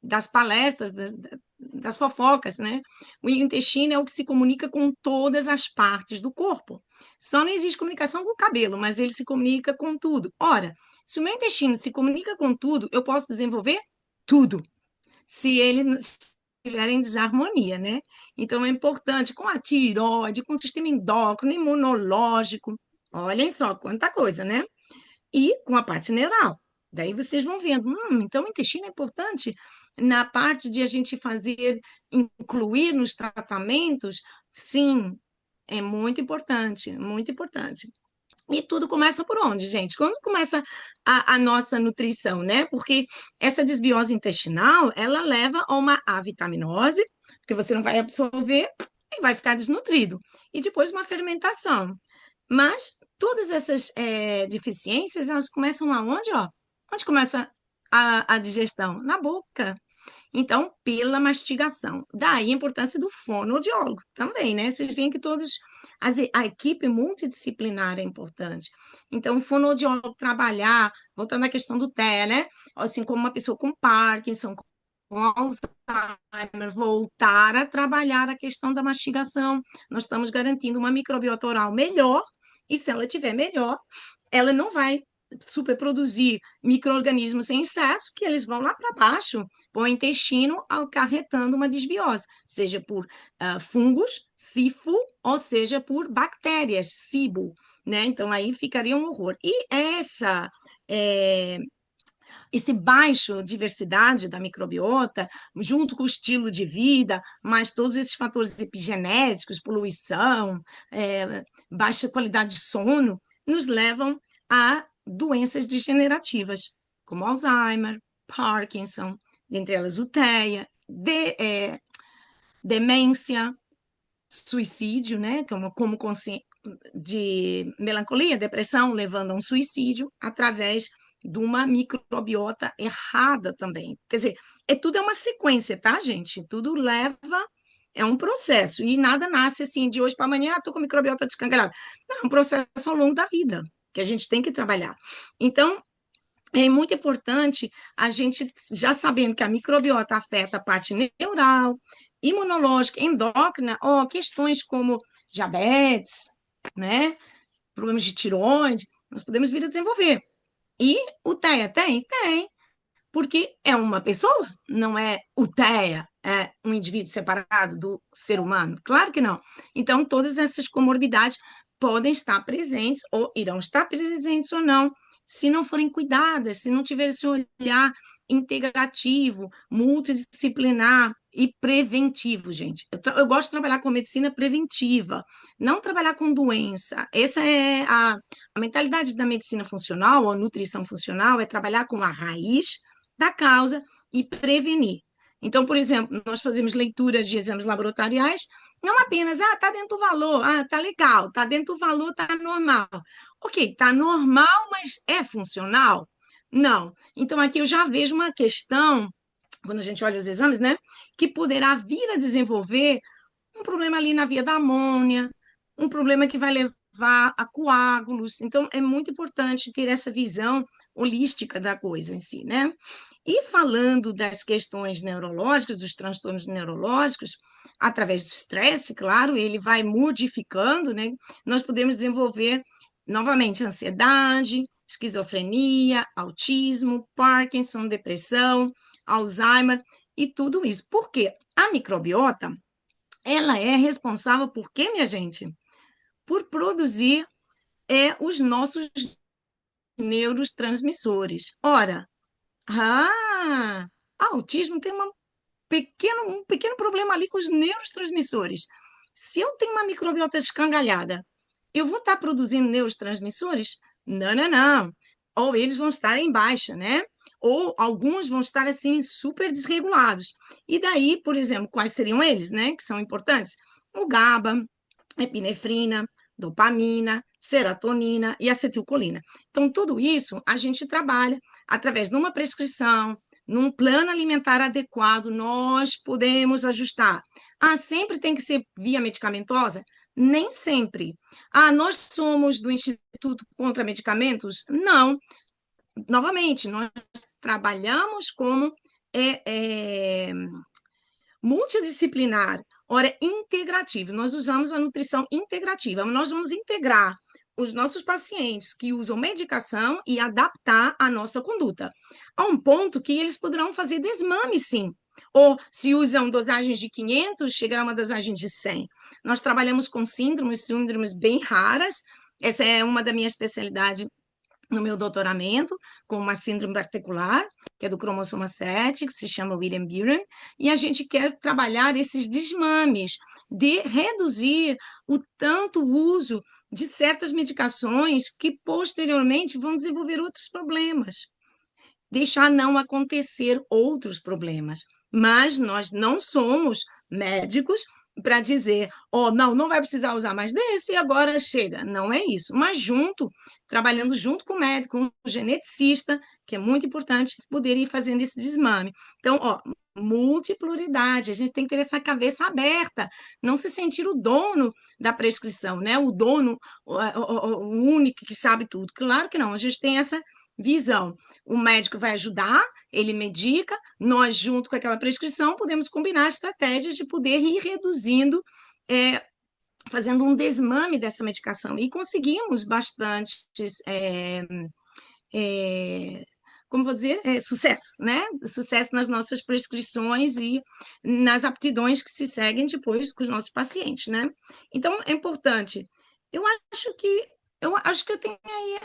das palestras, das fofocas, né? O intestino é o que se comunica com todas as partes do corpo. Só não existe comunicação com o cabelo, mas ele se comunica com tudo. Ora, se o meu intestino se comunica com tudo, eu posso desenvolver tudo. Se ele estiver em desarmonia, né? Então é importante com a tireoide, com o sistema endócrino, imunológico. Olhem só quanta coisa, né? E com a parte neural. Daí vocês vão vendo, então o intestino é importante na parte de a gente fazer, incluir nos tratamentos, sim, é muito importante, muito importante. E tudo começa por onde, gente? Quando começa a nossa nutrição, né? Porque essa desbiose intestinal, ela leva a uma avitaminose, porque você não vai absorver e vai ficar desnutrido. E depois uma fermentação. Mas todas essas deficiências, elas começam aonde, ó? Onde começa a digestão? Na boca. Então, pela mastigação. Daí a importância do fonoaudiólogo também, né? Vocês veem que a equipe multidisciplinar é importante. Então, o fonoaudiólogo trabalhar, voltando à questão do TEA, né? Assim como uma pessoa com Parkinson, com Alzheimer, voltar a trabalhar a questão da mastigação. Nós estamos garantindo uma microbiota oral melhor, e se ela tiver melhor, ela não vai superproduzir micro-organismos em excesso, que eles vão lá para baixo, para o intestino, acarretando uma desbiose, seja por fungos, sifo, ou seja por bactérias, SIBO, né? Então, aí ficaria um horror. E esse baixo diversidade da microbiota, junto com o estilo de vida, mas todos esses fatores epigenéticos, poluição, baixa qualidade de sono, nos levam a doenças degenerativas, como Alzheimer, Parkinson, dentre elas o TEA, demência, suicídio, né, como de melancolia, depressão, levando a um suicídio através de uma microbiota errada também. Quer dizer, tudo é uma sequência, tá, gente? Tudo leva, é um processo, e nada nasce assim de hoje para amanhã, estou com a microbiota descangalhada. Não, é um processo ao longo da vida, que a gente tem que trabalhar. Então, é muito importante a gente, já sabendo que a microbiota afeta a parte neural, imunológica, endócrina, ou questões como diabetes, né? Problemas de tiroide, nós podemos vir a desenvolver. E o TEA tem? Tem, porque é uma pessoa, não é o TEA, é um indivíduo separado do ser humano? Claro que não. Então, todas essas comorbidades podem estar presentes, ou irão estar presentes ou não, se não forem cuidadas, se não tiver esse olhar integrativo, multidisciplinar e preventivo, gente. Eu gosto de trabalhar com medicina preventiva, não trabalhar com doença. Essa é a mentalidade da medicina funcional, ou nutrição funcional, é trabalhar com a raiz da causa e prevenir. Então, por exemplo, nós fazemos leituras de exames laboratoriais, não apenas, está dentro do valor, está legal, está dentro do valor, está normal. Ok, está normal, mas é funcional? Não. Então, aqui eu já vejo uma questão, quando a gente olha os exames, né, que poderá vir a desenvolver um problema ali na via da amônia, um problema que vai levar levar a coágulos. Então, é muito importante ter essa visão holística da coisa em si, né? E falando das questões neurológicas, dos transtornos neurológicos, através do estresse, claro, ele vai modificando, né? Nós podemos desenvolver novamente ansiedade, esquizofrenia, autismo, Parkinson, depressão, Alzheimer e tudo isso. Por quê? A microbiota, ela é responsável por quê, minha gente? Por produzir os nossos neurotransmissores. Ora, autismo tem um pequeno problema ali com os neurotransmissores. Se eu tenho uma microbiota escangalhada, eu vou estar produzindo neurotransmissores? Não, não, não. Ou eles vão estar em baixa, né? Ou alguns vão estar assim super desregulados. E daí, por exemplo, quais seriam eles, né? Que são importantes? O GABA, epinefrina, dopamina, serotonina e acetilcolina. Então, tudo isso a gente trabalha através de uma prescrição, num plano alimentar adequado, nós podemos ajustar. Sempre tem que ser via medicamentosa? Nem sempre. Nós somos do Instituto contra Medicamentos? Não. Novamente, nós trabalhamos como multidisciplinar, ora integrativo. Nós usamos a nutrição integrativa. Nós vamos integrar os nossos pacientes que usam medicação e adaptar a nossa conduta. A um ponto que eles poderão fazer desmame, sim. Ou se usam dosagens de 500, chegará uma dosagem de 100. Nós trabalhamos com síndromes bem raras. Essa é uma da minha especialidade no meu doutoramento, com uma síndrome particular, que é do cromossoma 7, que se chama William Biren, e a gente quer trabalhar esses desmames, de reduzir o tanto uso de certas medicações que posteriormente vão desenvolver outros problemas, deixar não acontecer outros problemas. Mas nós não somos médicos para dizer, não vai precisar usar mais desse e agora chega. Não é isso. Mas trabalhando junto com o médico, com o geneticista, que é muito importante poder ir fazendo esse desmame. Então, multipluralidade, a gente tem que ter essa cabeça aberta, não se sentir o dono da prescrição, né? O dono, o único que sabe tudo. Claro que não, a gente tem essa visão. O médico vai ajudar, ele medica, nós, junto com aquela prescrição, podemos combinar estratégias de poder ir reduzindo, fazendo um desmame dessa medicação. E conseguimos bastantes, como vou dizer, sucesso, né? Sucesso nas nossas prescrições e nas aptidões que se seguem depois com os nossos pacientes, né? Então, é importante. Eu acho que eu tenho aí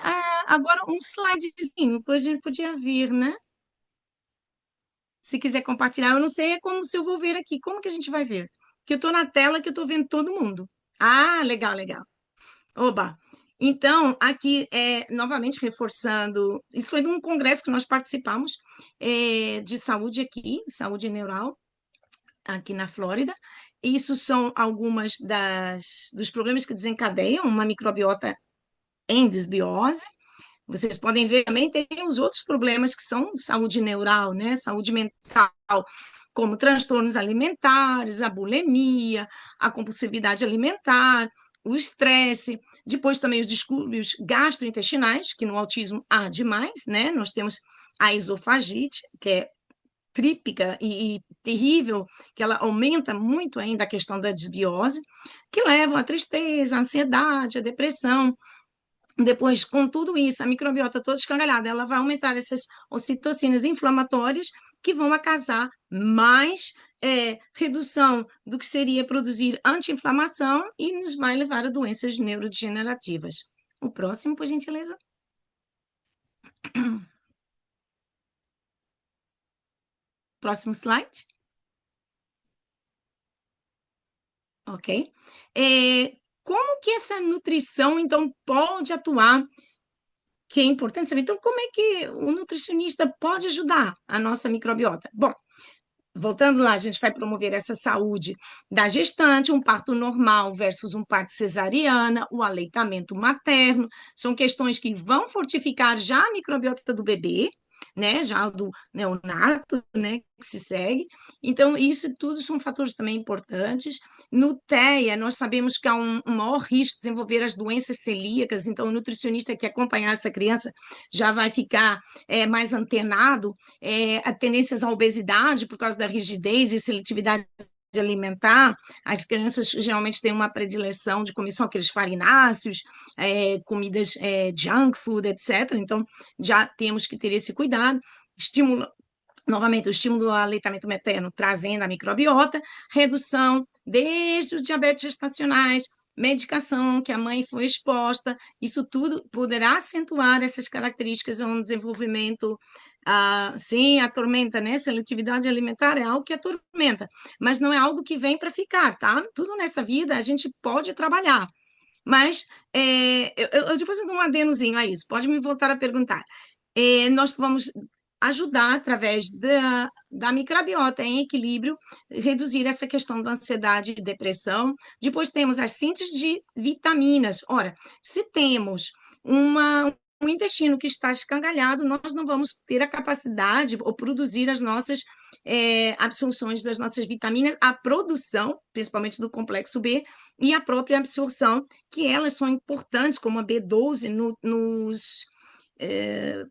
agora um slidezinho que a gente podia ver, né? Se quiser compartilhar, eu não sei, é como se eu vou ver aqui. Como que a gente vai ver? Porque eu estou na tela que eu estou vendo todo mundo. Legal, legal. Oba! Então, aqui, novamente reforçando, isso foi de um congresso que nós participamos de saúde aqui, saúde neural, aqui na Flórida. Isso são algumas dos problemas que desencadeiam uma microbiota em desbiose. Vocês podem ver também, tem os outros problemas que são saúde neural, né? Saúde mental, como transtornos alimentares, a bulimia, a compulsividade alimentar, o estresse, depois também os distúrbios gastrointestinais, que no autismo há demais, né? Nós temos a esofagite, que é trípica e terrível, que ela aumenta muito ainda a questão da desbiose, que levam à tristeza, à ansiedade, à depressão. Depois, com tudo isso, a microbiota toda escangalhada, ela vai aumentar essas ocitocinas inflamatórias que vão causar mais redução do que seria produzir anti-inflamação e nos vai levar a doenças neurodegenerativas. O próximo, por gentileza. Próximo slide. Ok. Como que essa nutrição, então, pode atuar, que é importante saber. Então, como é que o nutricionista pode ajudar a nossa microbiota? Bom, voltando lá, a gente vai promover essa saúde da gestante, um parto normal versus um parto cesariana, o aleitamento materno, são questões que vão fortificar já a microbiota do bebê, né, já do neonato, né, que se segue. Então, isso tudo são fatores também importantes. No TEA, nós sabemos que há um maior risco de desenvolver as doenças celíacas, então o nutricionista que acompanhar essa criança já vai ficar mais antenado a tendências à obesidade por causa da rigidez e seletividade alimentar. As crianças geralmente têm uma predileção de comer só aqueles farináceos, comidas junk food, etc. Então, já temos que ter esse cuidado. Estímulo, novamente, o estímulo do aleitamento materno trazendo a microbiota, redução desde os diabetes gestacionais, medicação que a mãe foi exposta, isso tudo poderá acentuar essas características a um desenvolvimento, sim, atormenta, né? Seletividade alimentar é algo que atormenta, mas não é algo que vem para ficar, tá? Tudo nessa vida a gente pode trabalhar, mas depois eu dou um adenozinho a isso, pode me voltar a perguntar. Nós vamos ajudar, através da microbiota em equilíbrio, reduzir essa questão da ansiedade e depressão. Depois temos as síntese de vitaminas. Ora, se temos um intestino que está escangalhado, nós não vamos ter a capacidade ou produzir as nossas absorções das nossas vitaminas, a produção, principalmente do complexo B, e a própria absorção, que elas são importantes, como a B12 nos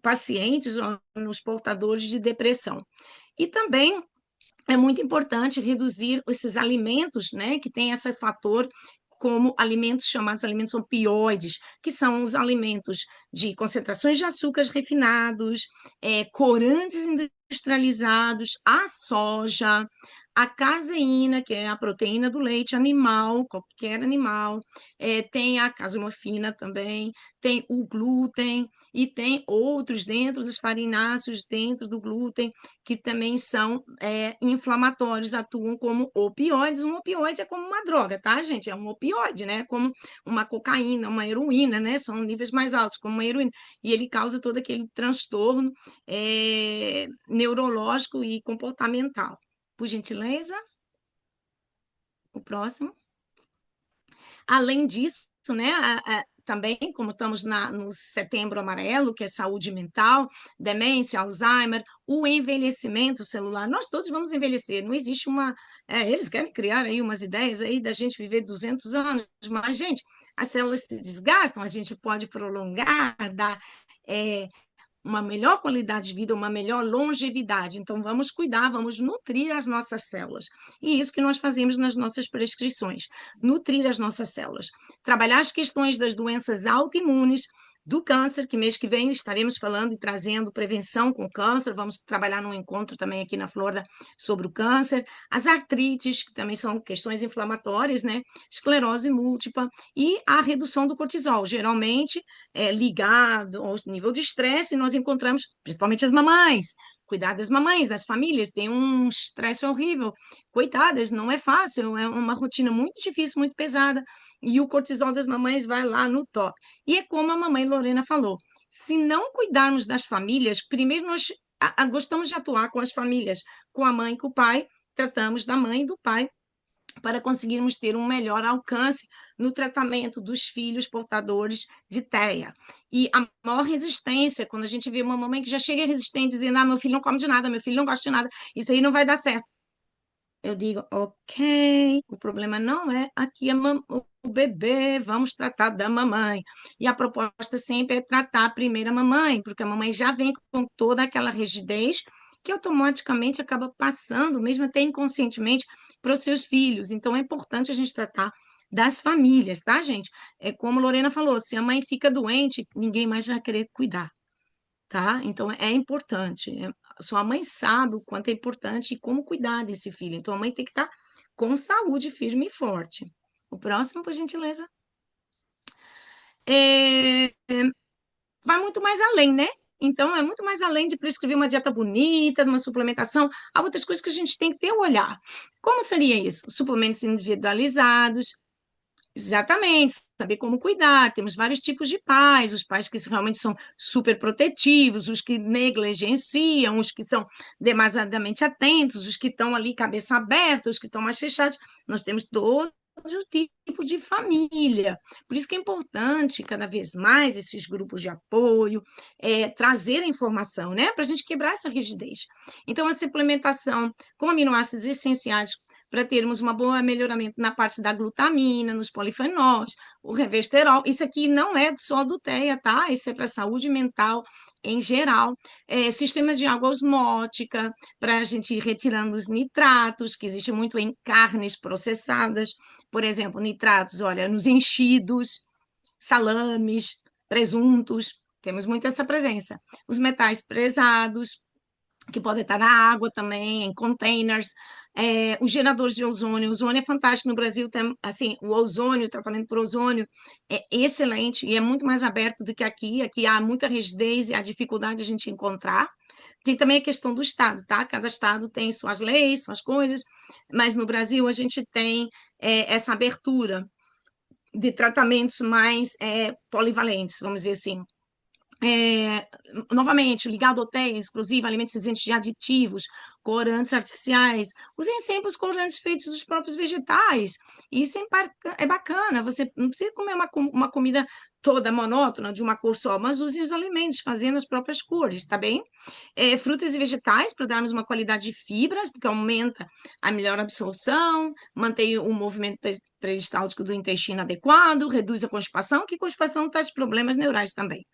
pacientes ou nos portadores de depressão. E também é muito importante reduzir esses alimentos, né, que tem esse fator, como alimentos chamados alimentos opioides, que são os alimentos de concentrações de açúcares refinados, corantes industrializados, a soja, a caseína, que é a proteína do leite animal, qualquer animal, tem a casomorfina também, tem o glúten, e tem outros dentro dos farináceos, dentro do glúten, que também são inflamatórios, atuam como opioides. Um opioide é como uma droga, tá, gente? É um opioide, né? Como uma cocaína, uma heroína, né? São níveis mais altos, como uma heroína. E ele causa todo aquele transtorno neurológico e comportamental. Por gentileza, o próximo. Além disso, né, também, como estamos no Setembro Amarelo, que é saúde mental, demência, Alzheimer, o envelhecimento celular, nós todos vamos envelhecer, não existe eles querem criar aí umas ideias aí da gente viver 200 anos, mas, gente, as células se desgastam, a gente pode prolongar, dar uma melhor qualidade de vida, uma melhor longevidade. Então, vamos cuidar, vamos nutrir as nossas células. E isso que nós fazemos nas nossas prescrições, nutrir as nossas células. Trabalhar as questões das doenças autoimunes, do câncer, que mês que vem estaremos falando e trazendo prevenção com câncer, vamos trabalhar num encontro também aqui na Flórida sobre o câncer, as artrites, que também são questões inflamatórias, né? Esclerose múltipla, e a redução do cortisol, geralmente ligado ao nível de estresse, nós encontramos, principalmente as mamães, cuidar das mamães, das famílias, tem um estresse horrível, coitadas, não é fácil, é uma rotina muito difícil, muito pesada, e o cortisol das mamães vai lá no top. E é como a mamãe Lorena falou, se não cuidarmos das famílias, primeiro nós gostamos de atuar com as famílias, com a mãe e com o pai, tratamos da mãe e do pai, para conseguirmos ter um melhor alcance no tratamento dos filhos portadores de TEA. E a maior resistência, quando a gente vê uma mamãe que já chega resistente, dizendo, meu filho não come de nada, meu filho não gosta de nada, isso aí não vai dar certo. Eu digo, ok, o problema não é aqui o bebê, vamos tratar da mamãe. E a proposta sempre é tratar primeiro a mamãe, porque a mamãe já vem com toda aquela rigidez que automaticamente acaba passando, mesmo até inconscientemente, para os seus filhos. Então, é importante a gente tratar das famílias, tá, gente? É como a Lorena falou, se a mãe fica doente, ninguém mais vai querer cuidar, tá? Então, é importante. Sua mãe sabe o quanto é importante e como cuidar desse filho. Então, a mãe tem que estar com saúde firme e forte. O próximo, por gentileza. Vai muito mais além, né? Então, é muito mais além de prescrever uma dieta bonita, de uma suplementação. Há outras coisas que a gente tem que ter o olhar. Como seria isso? Suplementos individualizados. Exatamente, saber como cuidar. Temos vários tipos de pais, os pais que realmente são super protetivos, os que negligenciam, os que são demasiadamente atentos, os que estão ali cabeça aberta, os que estão mais fechados. Nós temos todos tipo de família. Por isso que é importante, cada vez mais, esses grupos de apoio, trazer a informação, né? Para a gente quebrar essa rigidez. Então, a suplementação com aminoácidos essenciais para termos um bom melhoramento na parte da glutamina, nos polifenóis, o revesterol. Isso aqui não é só do TEA, tá? Isso é para a saúde mental em geral. Sistemas de água osmótica, para a gente ir retirando os nitratos, que existe muito em carnes processadas. Por exemplo, nitratos, olha, nos enchidos, salames, presuntos, temos muito essa presença. Os metais pesados, que podem estar na água também, em containers, os geradores de ozônio. O ozônio é fantástico no Brasil, tem, assim, o ozônio, o tratamento por ozônio é excelente e é muito mais aberto do que aqui. Aqui há muita rigidez e há dificuldade de a gente encontrar. Tem também a questão do estado, tá? Cada estado tem suas leis, suas coisas, mas no Brasil a gente tem essa abertura de tratamentos mais polivalentes, vamos dizer assim. Novamente, ligado ao TEA, exclusivo, alimentos isentos de aditivos, corantes artificiais. Usem sempre os corantes feitos dos próprios vegetais. Isso é bacana. Você não precisa comer uma comida toda monótona, de uma cor só, mas usem os alimentos, fazendo as próprias cores, tá bem? Frutas e vegetais, para darmos uma qualidade de fibras, porque aumenta a melhor absorção, mantém o movimento peristáltico do intestino adequado, reduz a constipação, que constipação traz problemas neurais também.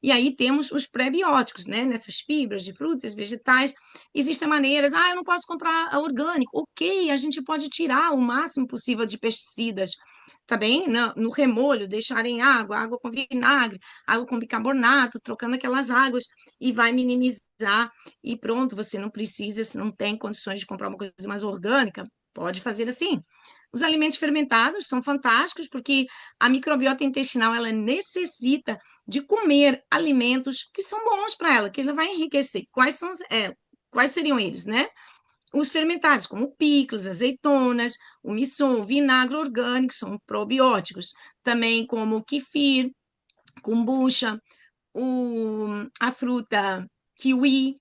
E aí temos os pré-bióticos, né? Nessas fibras de frutas, vegetais. Existem maneiras, eu não posso comprar orgânico. Ok, a gente pode tirar o máximo possível de pesticidas, tá bem? No remolho, deixar em água, água com vinagre, água com bicarbonato, trocando aquelas águas, e vai minimizar. E pronto, você não precisa, se não tem condições de comprar uma coisa mais orgânica, pode fazer assim. Os alimentos fermentados são fantásticos porque a microbiota intestinal ela necessita de comer alimentos que são bons para ela, que ela vai enriquecer. Quais seriam eles, né? Os fermentados, como picles, azeitonas, o miso, o vinagre orgânico, são probióticos. Também como o kefir, kombucha, a fruta kiwi.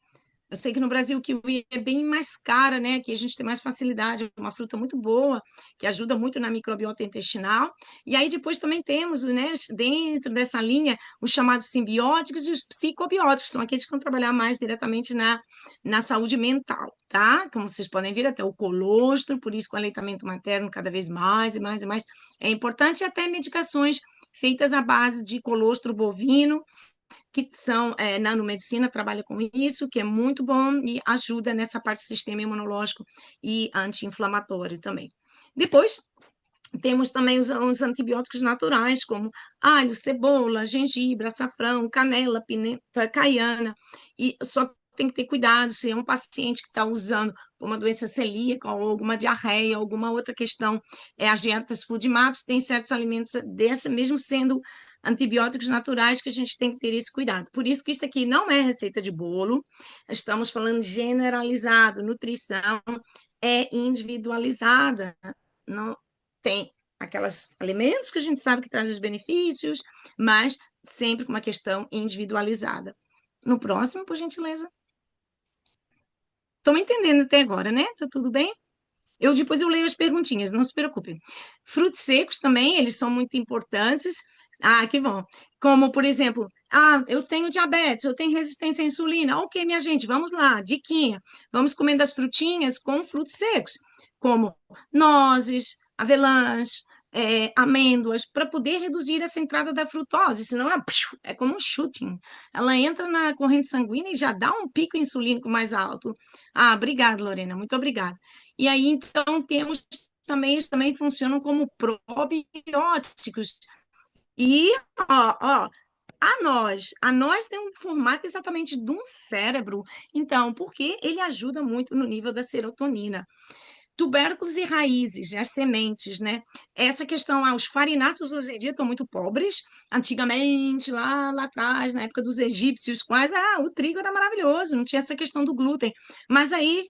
Eu sei que no Brasil o kiwi é bem mais cara, né? Que a gente tem mais facilidade, é uma fruta muito boa, que ajuda muito na microbiota intestinal. E aí depois também temos, né, dentro dessa linha, os chamados simbióticos e os psicobióticos, são aqueles que vão trabalhar mais diretamente na saúde mental, tá? Como vocês podem ver, até o colostro, por isso que o aleitamento materno cada vez mais e mais e mais é importante, e até medicações feitas à base de colostro bovino, que são nanomedicina, trabalha com isso, que é muito bom e ajuda nessa parte do sistema imunológico e anti-inflamatório também. Depois, temos também os antibióticos naturais, como alho, cebola, gengibre, açafrão, canela, pimenta caiana, e só tem que ter cuidado se é um paciente que está usando uma doença celíaca ou alguma diarreia, alguma outra questão, as dietas food maps, tem certos alimentos dessa, mesmo sendo antibióticos naturais, que a gente tem que ter esse cuidado. Por isso que isso aqui não é receita de bolo, estamos falando generalizado, nutrição é individualizada, não tem aqueles alimentos que a gente sabe que traz os benefícios, mas sempre com uma questão individualizada. No próximo, por gentileza. Estão entendendo até agora, né? Tá tudo bem? Depois eu leio as perguntinhas, não se preocupem. Frutos secos também, eles são muito importantes. Que bom. Como, por exemplo, eu tenho diabetes, eu tenho resistência à insulina. Ok, minha gente, vamos lá, diquinha. Vamos comendo as frutinhas com frutos secos, como nozes, avelãs, amêndoas, para poder reduzir essa entrada da frutose, senão é como um shooting. Ela entra na corrente sanguínea e já dá um pico insulínico mais alto. Obrigada, Lorena, muito obrigada. E aí, então, temos também, eles também funcionam como probióticos. E, a nós tem um formato exatamente de um cérebro. Então, porque ele ajuda muito no nível da serotonina. Tubérculos e raízes, as sementes, né? Essa questão, os farináceos hoje em dia estão muito pobres. Antigamente, lá atrás, na época dos egípcios, quase, o trigo era maravilhoso, não tinha essa questão do glúten. Mas aí,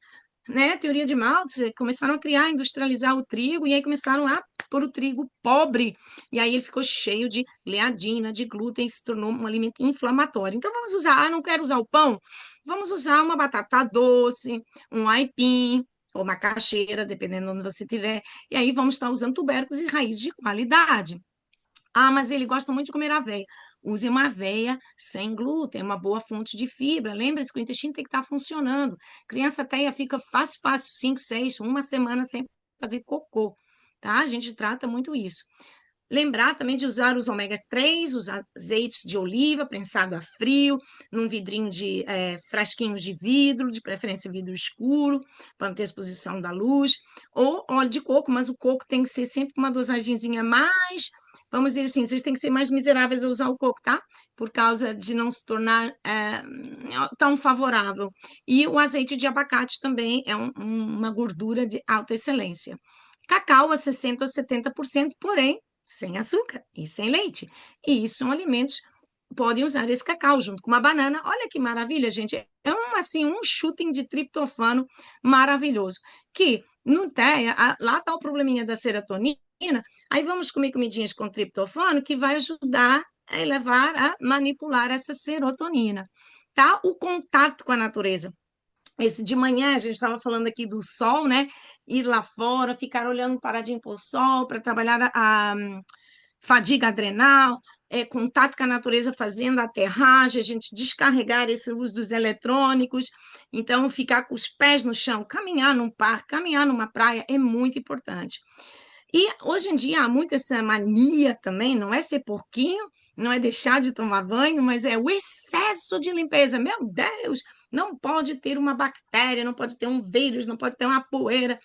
né, teoria de Maltz, começaram a criar, industrializar o trigo, e aí começaram a pôr o trigo pobre, e aí ele ficou cheio de leadina, de glúten, se tornou um alimento inflamatório. Então vamos usar, não quero usar o pão? Vamos usar uma batata doce, um aipim, ou macaxeira, dependendo de onde você estiver. E aí vamos estar usando tubérculos e raízes de qualidade. Ah, mas ele gosta muito de comer aveia. Use uma aveia sem glúten, é uma boa fonte de fibra. Lembre-se que o intestino tem que estar funcionando. Criança até fica fácil, fácil, 5, 6, uma semana sem fazer cocô, tá? A gente trata muito isso. Lembrar também de usar os ômega 3, os azeites de oliva prensado a frio, num vidrinho de frasquinhos de vidro, de preferência vidro escuro, para não ter exposição da luz, ou óleo de coco, mas o coco tem que ser sempre uma dosagenzinha mais, vamos dizer assim, vocês têm que ser mais miseráveis a usar o coco, tá? Por causa de não se tornar tão favorável. E o azeite de abacate também é uma gordura de alta excelência. Cacau a 60% ou 70%, porém, sem açúcar e sem leite. E isso são alimentos, podem usar esse cacau junto com uma banana. Olha que maravilha, gente. É assim, um shooting de triptofano maravilhoso. Que no TEA, lá está o probleminha da serotonina, aí vamos comer comidinhas com triptofano que vai ajudar a levar a manipular essa serotonina. Tá? O contato com a natureza. Esse de manhã, a gente estava falando aqui do sol, né? Ir lá fora, ficar olhando paradinho para o sol, para trabalhar a fadiga adrenal, contato com a natureza fazendo a aterragem, a gente descarregar esse uso dos eletrônicos, então ficar com os pés no chão, caminhar num parque, caminhar numa praia é muito importante. E hoje em dia há muito essa mania também, não é ser porquinho, não é deixar de tomar banho, mas é o excesso de limpeza. Meu Deus, não pode ter uma bactéria, não pode ter um vírus, não pode ter uma poeira.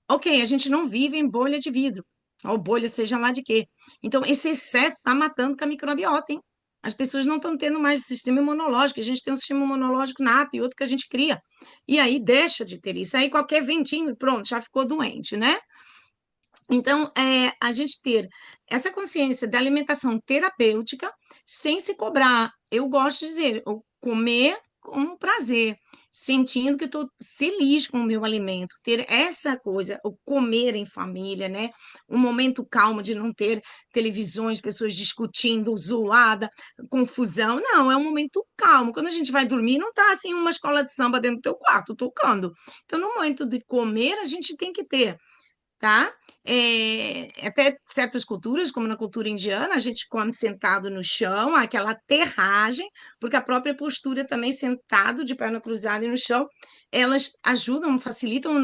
Ok, a gente não vive em bolha de vidro, ou bolha seja lá de quê. Então, esse excesso está matando com a microbiota, hein? As pessoas não estão tendo mais sistema imunológico, a gente tem um sistema imunológico nato e outro que a gente cria. E aí deixa de ter isso. Aí qualquer ventinho, pronto, já ficou doente, né? Então, a gente ter essa consciência da alimentação terapêutica sem se cobrar. Eu gosto de dizer, eu comer com prazer, sentindo que estou feliz com o meu alimento, ter essa coisa, o comer em família, né? Um momento calmo de não ter televisões, pessoas discutindo, zoada, confusão. Não, é um momento calmo. Quando a gente vai dormir, não está assim uma escola de samba dentro do teu quarto, tocando. Então, no momento de comer, a gente tem que ter, tá? Até certas culturas, como na cultura indiana, a gente come sentado no chão, aquela aterragem, porque a própria postura também sentado, de perna cruzada e no chão, elas ajudam, facilitam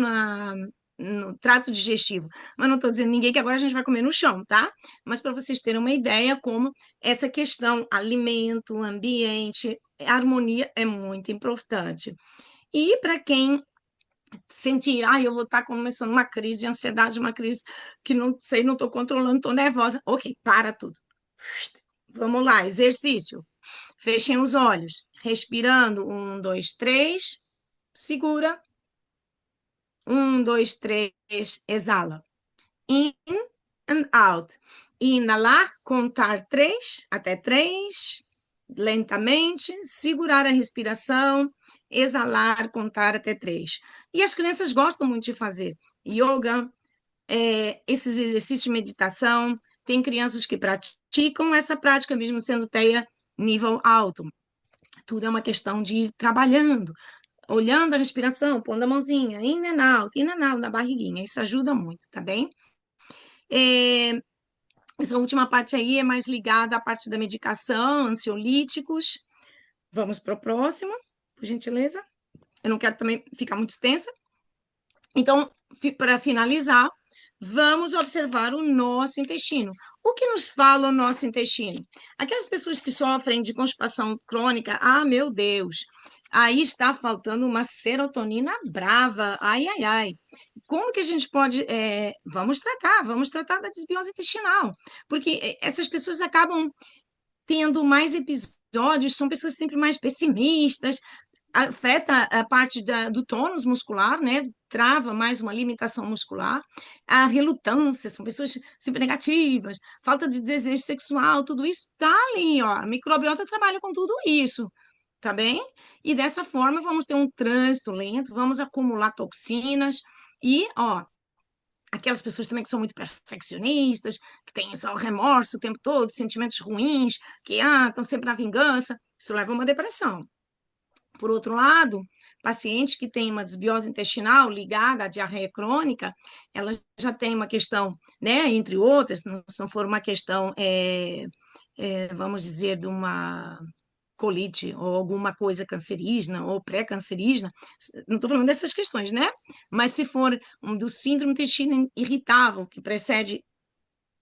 no trato digestivo. Mas não estou dizendo ninguém que agora a gente vai comer no chão, tá? Mas para vocês terem uma ideia como essa questão alimento, ambiente, harmonia é muito importante. E para quem sentir, eu vou estar começando uma crise de ansiedade, uma crise que não sei, não estou controlando, estou nervosa. Ok, para tudo. Vamos lá, exercício. Fechem os olhos, respirando. 1, 2, 3, segura. 1, 2, 3, exala. In and out. Inalar, contar 3, até 3, lentamente, segurar a respiração, exalar, contar até 3. E as crianças gostam muito de fazer yoga, esses exercícios de meditação. Tem crianças que praticam essa prática, mesmo sendo TEA nível alto. Tudo é uma questão de ir trabalhando, olhando a respiração, pondo a mãozinha, in and out na barriguinha. Isso ajuda muito, tá bem? Essa última parte aí é mais ligada à parte da medicação, ansiolíticos. Vamos para o próximo, por gentileza. Eu não quero também ficar muito extensa. Então, para finalizar, vamos observar o nosso intestino. O que nos fala o nosso intestino? Aquelas pessoas que sofrem de constipação crônica, meu Deus, aí está faltando uma serotonina brava, ai, ai, ai. Como que a gente pode... vamos tratar da desbiose intestinal, porque essas pessoas acabam tendo mais episódios, são pessoas sempre mais pessimistas, afeta a parte do tônus muscular, né? Trava mais uma limitação muscular, a relutância, são pessoas sempre negativas, falta de desejo sexual, tudo isso tá ali, ó. A microbiota trabalha com tudo isso, tá bem? E dessa forma vamos ter um trânsito lento, vamos acumular toxinas e, ó, aquelas pessoas também que são muito perfeccionistas, que têm só remorso o tempo todo, sentimentos ruins, que estão sempre na vingança, isso leva a uma depressão. Por outro lado, paciente que tem uma desbiose intestinal ligada à diarreia crônica, ela já tem uma questão, né, entre outras, se não for uma questão, vamos dizer, de uma colite ou alguma coisa cancerígena ou pré-cancerígena, não estou falando dessas questões, né? Mas se for do síndrome do intestino irritável, que precede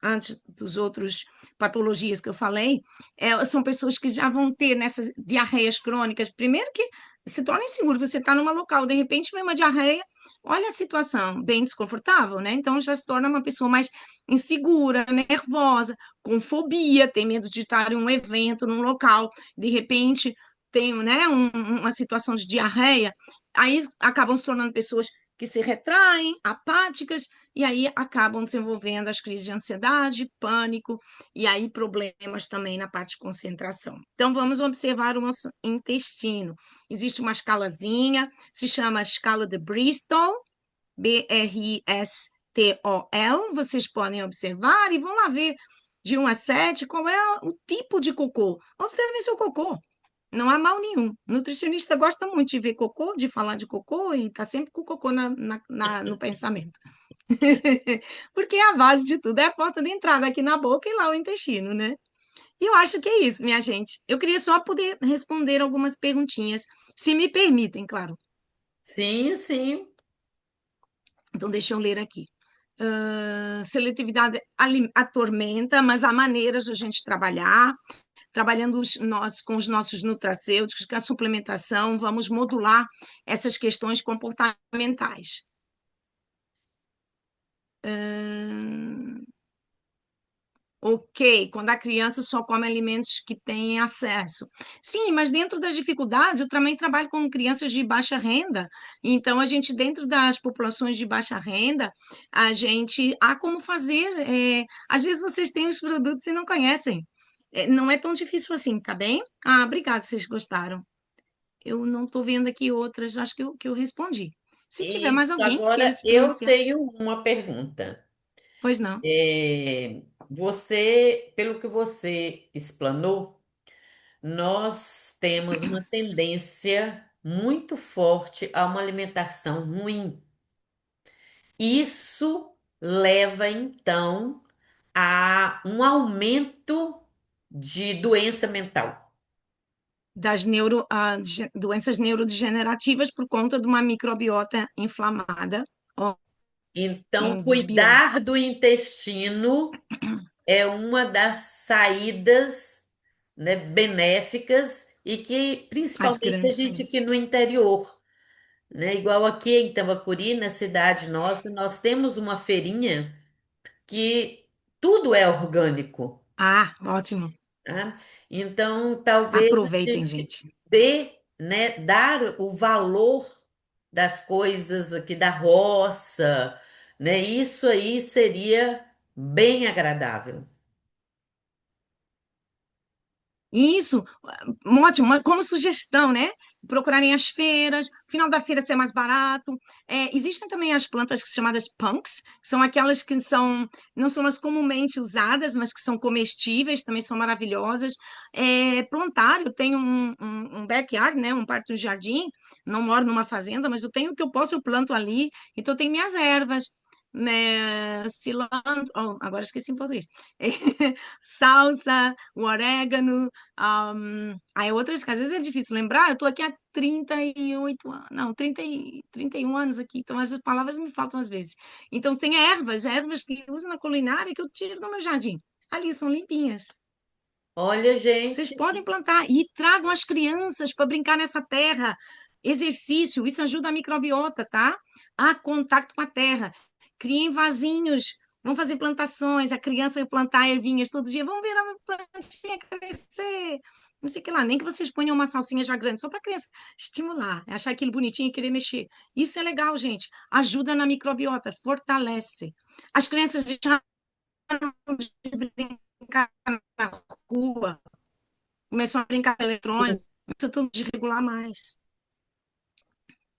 antes dos outros patologias que eu falei, elas são pessoas que já vão ter nessas diarreias crônicas. Primeiro que se torna inseguro, você está num local, de repente vem uma diarreia, olha a situação, bem desconfortável, né? Então já se torna uma pessoa mais insegura, nervosa, com fobia, tem medo de estar em um evento, num local, de repente tem, né, uma situação de diarreia, aí acabam se tornando pessoas que se retraem, apáticas, e aí acabam desenvolvendo as crises de ansiedade, pânico, e aí problemas também na parte de concentração. Então, vamos observar o nosso intestino. Existe uma escalazinha, se chama a escala de Bristol, Bristol, vocês podem observar e vão lá ver de 1 a 7 qual é o tipo de cocô. Observem seu cocô. Não há mal nenhum. Nutricionista gosta muito de ver cocô, de falar de cocô, e está sempre com o cocô no pensamento. Porque a base de tudo é a porta de entrada aqui na boca e lá o intestino, né? E eu acho que é isso, minha gente. Eu queria só poder responder algumas perguntinhas, se me permitem, claro. Sim, sim. Então, deixa eu ler aqui. Seletividade atormenta, mas há maneiras de a gente trabalhar. Trabalhando nós com os nossos nutracêuticos, com a suplementação, vamos modular essas questões comportamentais. Ok, quando a criança só come alimentos que têm acesso. Sim, mas dentro das dificuldades, eu também trabalho com crianças de baixa renda. Então, a gente, dentro das populações de baixa renda, a gente há como fazer. Às vezes vocês têm os produtos e não conhecem. Não é tão difícil assim, tá bem? Ah, obrigada, vocês gostaram. Eu não estou vendo aqui outras, acho que eu respondi. Se tiver E mais alguém queira agora se eu pronunciar, tenho uma pergunta. pois não. Você, pelo que você explanou, nós temos uma tendência muito forte a uma alimentação ruim. Isso leva, então, a um aumento de doença mental. Doenças neurodegenerativas por conta de uma microbiota inflamada ou Então, em desbiose. cuidar do intestino é uma das saídas, né, benéficas e que, As principalmente, a grandes gente aqui saídas. no interior, né, igual aqui em Tambacuri, na cidade nossa, nós temos uma feirinha que tudo é orgânico. Ah, ótimo. Tá? Então, talvez a Aproveitem, gente gente. dê, né, dar o valor das coisas aqui da roça, né? Isso aí seria bem agradável. Isso, ótimo, como sugestão, né? Procurarem as feiras, final da feira ser mais barato. Existem também as plantas chamadas punks, que são aquelas que não são as comumente usadas, mas que são comestíveis, também são maravilhosas. Plantar, eu tenho um backyard, né? Um parte do jardim, não moro numa fazenda, mas eu tenho o que eu posso, eu planto ali, então eu tenho minhas ervas, né? Cilantro, oh, agora esqueci em português. Salsa, o orégano, aí outras que às vezes é difícil lembrar, eu estou aqui há 38 anos, não, 31 anos aqui, então essas palavras me faltam às vezes. Então tem ervas que eu uso na culinária que eu tiro do meu jardim. Ali são limpinhas. Olha, Vocês gente, podem plantar e tragam as crianças para brincar nessa terra. Exercício, isso ajuda a microbiota, tá? A contato com a terra. Criem vasinhos, vão fazer plantações, a criança vai plantar ervinhas todo dia, vão ver a plantinha crescer. Não sei o que lá, nem que vocês ponham uma salsinha já grande, só para a criança estimular, achar aquilo bonitinho e querer mexer. Isso é legal, gente. Ajuda na microbiota, fortalece. As crianças deixaram de brincar na rua, começam a brincar com eletrônico, isso tudo desregular mais.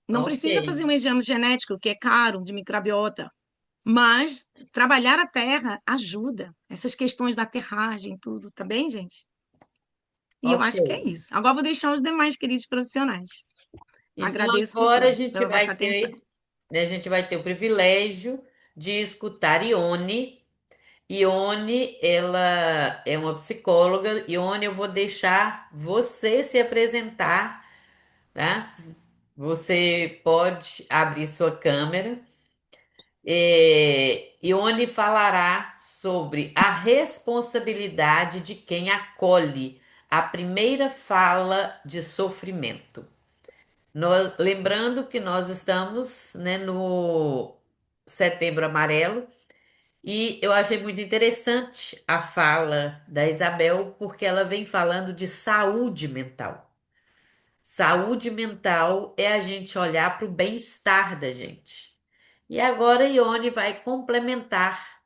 Não ok. precisa fazer um exame genético, que é caro, de microbiota, mas trabalhar a terra ajuda. Essas questões da aterragem, tudo, tá bem, gente? E eu Ok. acho que é isso. Agora vou deixar os demais queridos profissionais. Então Agradeço por agora tudo, pela vossa atenção. a gente vai ter o privilégio de escutar Ione. Ione, ela é uma psicóloga. Ione, eu vou deixar você se apresentar, tá? Você pode abrir sua câmera. Ione falará sobre a responsabilidade de quem acolhe a primeira fala de sofrimento. Lembrando que nós estamos, né, no Setembro Amarelo e eu achei muito interessante a fala da Isabel, porque ela vem falando de saúde mental. Saúde mental é a gente olhar para o bem-estar da gente. E agora Ione vai complementar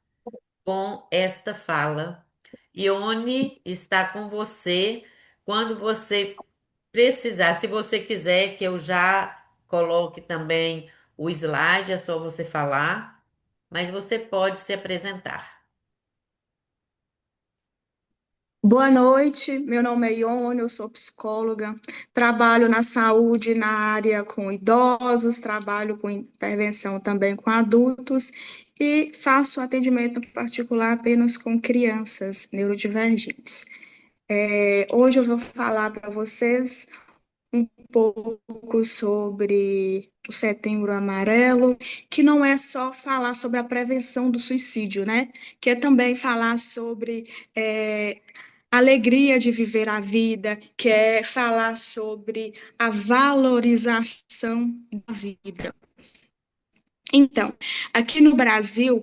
com esta fala. Ione está com você quando você precisar. Se você quiser que eu já coloque também o slide, é só você falar, mas você pode se apresentar. Boa noite, meu nome é Ione, eu sou psicóloga, trabalho na saúde na área com idosos, trabalho com intervenção também com adultos e faço atendimento particular apenas com crianças neurodivergentes. Hoje eu vou falar para vocês um pouco sobre o Setembro Amarelo, que não é só falar sobre a prevenção do suicídio, né? Que é também falar sobre alegria de viver a vida, que é falar sobre a valorização da vida. Então, aqui no Brasil,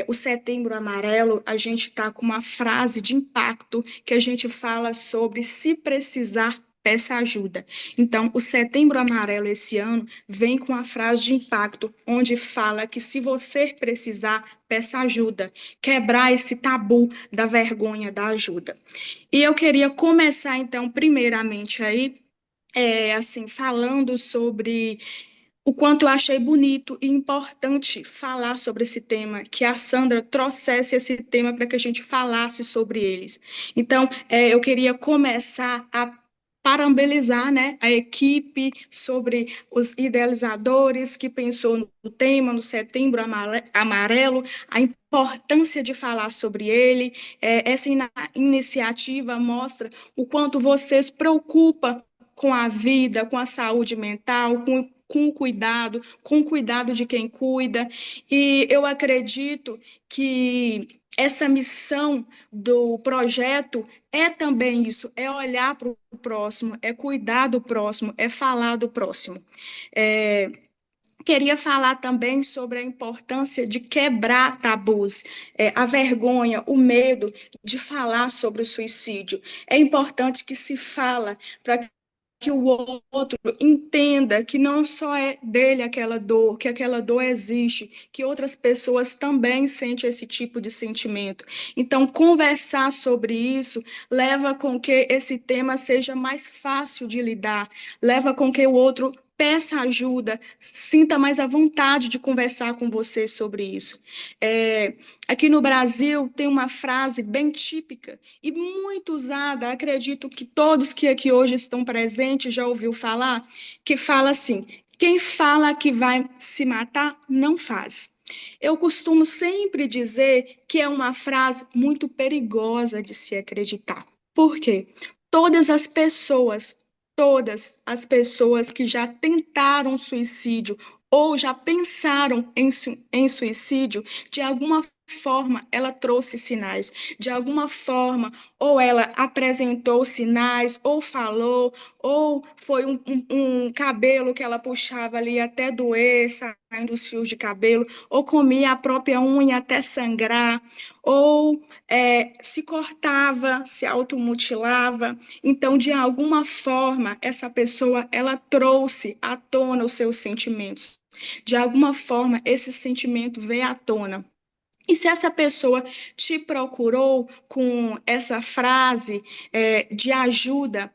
o Setembro Amarelo, a gente está com uma frase de impacto que a gente fala sobre se precisar, peça ajuda. Então, o Setembro Amarelo esse ano vem com a frase de impacto, onde fala que se você precisar, peça ajuda. Quebrar esse tabu da vergonha da ajuda. E eu queria começar, então, primeiramente aí, assim, falando sobre o quanto eu achei bonito e importante falar sobre esse tema, que a Sandra trouxesse esse tema para que a gente falasse sobre eles. Então, eu queria começar a parabenizar, né, a equipe sobre os idealizadores que pensou no tema, no Setembro Amarelo, a importância de falar sobre ele. Essa iniciativa mostra o quanto vocês preocupam com a vida, com a saúde mental, com o cuidado de quem cuida. E eu acredito que essa missão do projeto é também isso, é olhar para o próximo, é cuidar do próximo, é falar do próximo. Queria falar também sobre a importância de quebrar tabus, a vergonha, o medo de falar sobre o suicídio. É importante que se fala para que o outro entenda que não só é dele aquela dor, que aquela dor existe, que outras pessoas também sentem esse tipo de sentimento. Então, conversar sobre isso leva com que esse tema seja mais fácil de lidar, leva com que o outro peça ajuda, sinta mais a vontade de conversar com você sobre isso. Aqui no Brasil tem uma frase bem típica e muito usada, acredito que todos que aqui hoje estão presentes já ouviu falar, que fala assim: quem fala que vai se matar, não faz. Eu costumo sempre dizer que é uma frase muito perigosa de se acreditar. Por quê? Todas as pessoas, todas as pessoas que já tentaram suicídio ou já pensaram em suicídio, de alguma forma ela trouxe sinais, de alguma forma, ou ela apresentou sinais, ou falou, ou foi um cabelo que ela puxava ali até doer, saindo os fios de cabelo, ou comia a própria unha até sangrar, ou se cortava, se automutilava. Então, de alguma forma, essa pessoa, ela trouxe à tona os seus sentimentos. De alguma forma, esse sentimento veio à tona. E se essa pessoa te procurou com essa frase de ajuda,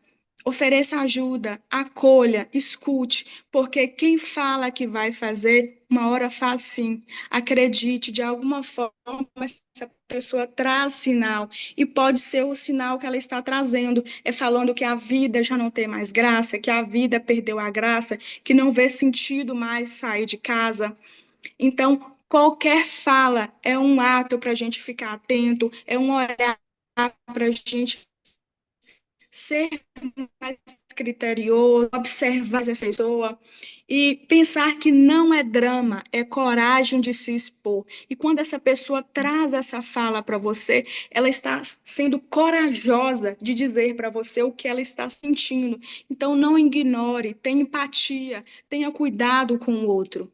Ofereça ajuda, acolha, escute, porque quem fala que vai fazer, uma hora faz sim. Acredite, de alguma forma, essa pessoa traz sinal, e pode ser o sinal que ela está trazendo, é falando que a vida já não tem mais graça, que a vida perdeu a graça, que não vê sentido mais sair de casa. Então, qualquer fala é um ato para a gente ficar atento, é um olhar para a gente ser mais criterioso, observar essa pessoa e pensar que não é drama, é coragem de se expor. E quando essa pessoa traz essa fala para você, ela está sendo corajosa de dizer para você o que ela está sentindo. Então, não ignore, tenha empatia, tenha cuidado com o outro.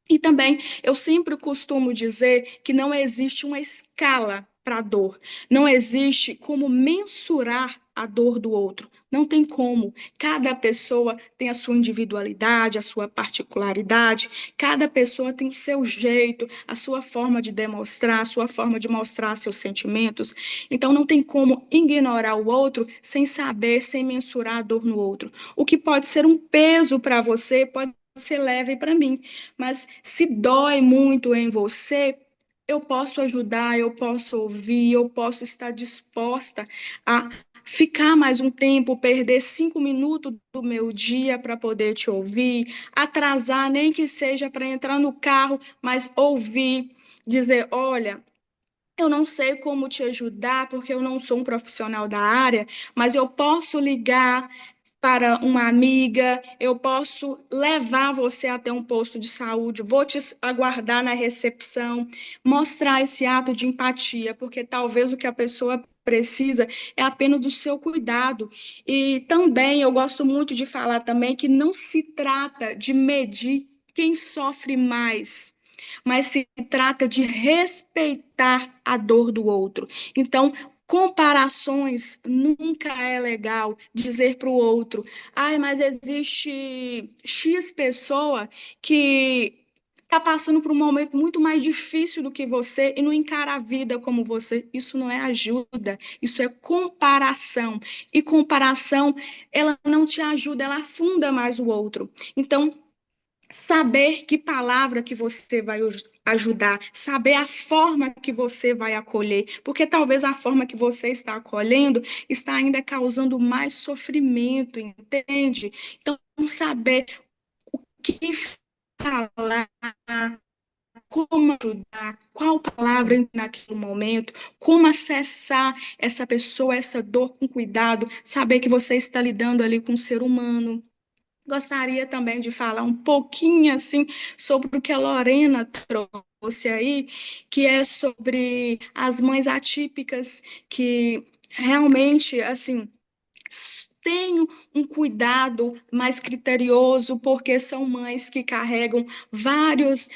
E também, eu sempre costumo dizer que não existe uma escala para a dor. Não existe como mensurar a dor do outro. Não tem como. Cada pessoa tem a sua individualidade, a sua particularidade. Cada pessoa tem o seu jeito, a sua forma de demonstrar, a sua forma de mostrar seus sentimentos. Então, não tem como ignorar o outro sem saber, sem mensurar a dor no outro. O que pode ser um peso para você, pode ser leve para mim. Mas se dói muito em você, eu posso ajudar, eu posso ouvir, eu posso estar disposta a ficar mais um tempo, perder 5 minutos do meu dia para poder te ouvir, atrasar, nem que seja para entrar no carro, mas ouvir, dizer, olha, eu não sei como te ajudar, porque eu não sou um profissional da área, mas eu posso ligar para uma amiga, eu posso levar você até um posto de saúde, vou te aguardar na recepção, mostrar esse ato de empatia, porque talvez o que a pessoa precisa é apenas do seu cuidado. E também eu gosto muito de falar também que não se trata de medir quem sofre mais, mas se trata de respeitar a dor do outro. Então, comparações nunca é legal dizer para o outro, ai, mas existe X pessoa que está passando por um momento muito mais difícil do que você e não encara a vida como você. Isso não é ajuda, isso é comparação. E comparação, ela não te ajuda, ela afunda mais o outro. Então, saber que palavra que você vai ajudar, saber a forma que você vai acolher, porque talvez a forma que você está acolhendo está ainda causando mais sofrimento, entende? Então, saber o que falar, como ajudar, qual palavra naquele momento, como acessar essa pessoa, essa dor com cuidado, saber que você está lidando ali com um ser humano. Gostaria também de falar um pouquinho assim sobre o que a Lorena trouxe aí, que é sobre as mães atípicas, que realmente assim tenham um cuidado mais criterioso, porque são mães que carregam vários,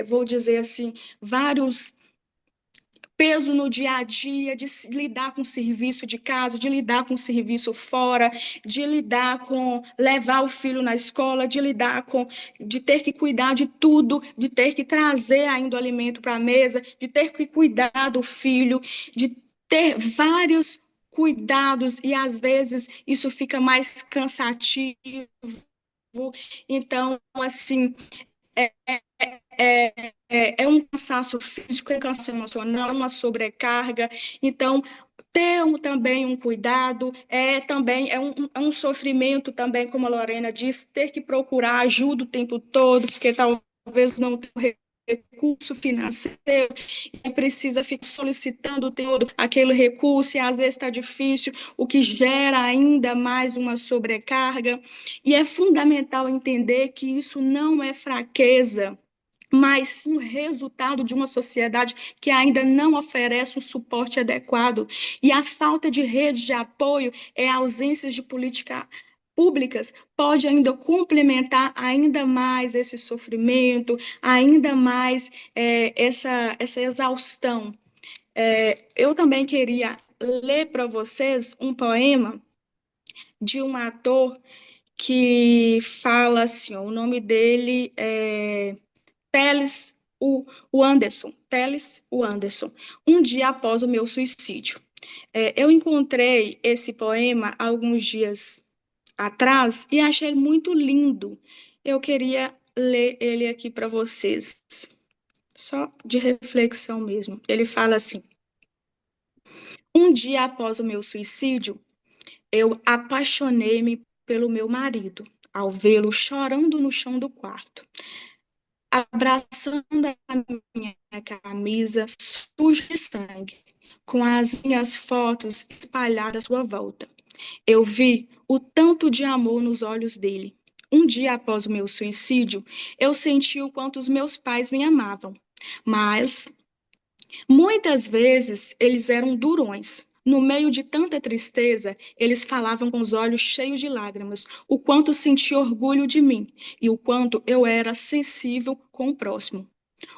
vou dizer assim, vários peso no dia a dia, de lidar com o serviço de casa, de lidar com o serviço fora, de lidar com levar o filho na escola, de lidar com, de ter que cuidar de tudo, de ter que trazer ainda o alimento para a mesa, de ter que cuidar do filho, de ter vários cuidados e às vezes isso fica mais cansativo. Então, assim, é, é, é um cansaço físico, é um cansaço emocional, uma sobrecarga. Então, ter também um cuidado, também é um sofrimento também, como a Lorena disse, ter que procurar ajuda o tempo todo, porque talvez não tenha recurso financeiro, e precisa ficar solicitando todo aquele recurso, e às vezes está difícil, o que gera ainda mais uma sobrecarga. E é fundamental entender que isso não é fraqueza, mas sim o resultado de uma sociedade que ainda não oferece um suporte adequado. E a falta de rede de apoio é a ausência de política públicas pode ainda complementar ainda mais esse sofrimento, ainda mais essa exaustão. Eu também queria ler para vocês um poema de um ator que fala assim, ó, o nome dele é Teles o Anderson, Teles o Anderson. Um dia após o meu suicídio. Eu encontrei esse poema há alguns dias atrás e achei ele muito lindo. Eu queria ler ele aqui para vocês, só de reflexão mesmo. Ele fala assim: um dia após o meu suicídio, eu apaixonei-me pelo meu marido, ao vê-lo chorando no chão do quarto, abraçando a minha camisa suja de sangue, com as minhas fotos espalhadas à sua volta. Eu vi o tanto de amor nos olhos dele. Um dia após o meu suicídio, eu senti o quanto os meus pais me amavam, mas muitas vezes eles eram durões. No meio de tanta tristeza, eles falavam com os olhos cheios de lágrimas, o quanto sentia orgulho de mim e o quanto eu era sensível com o próximo.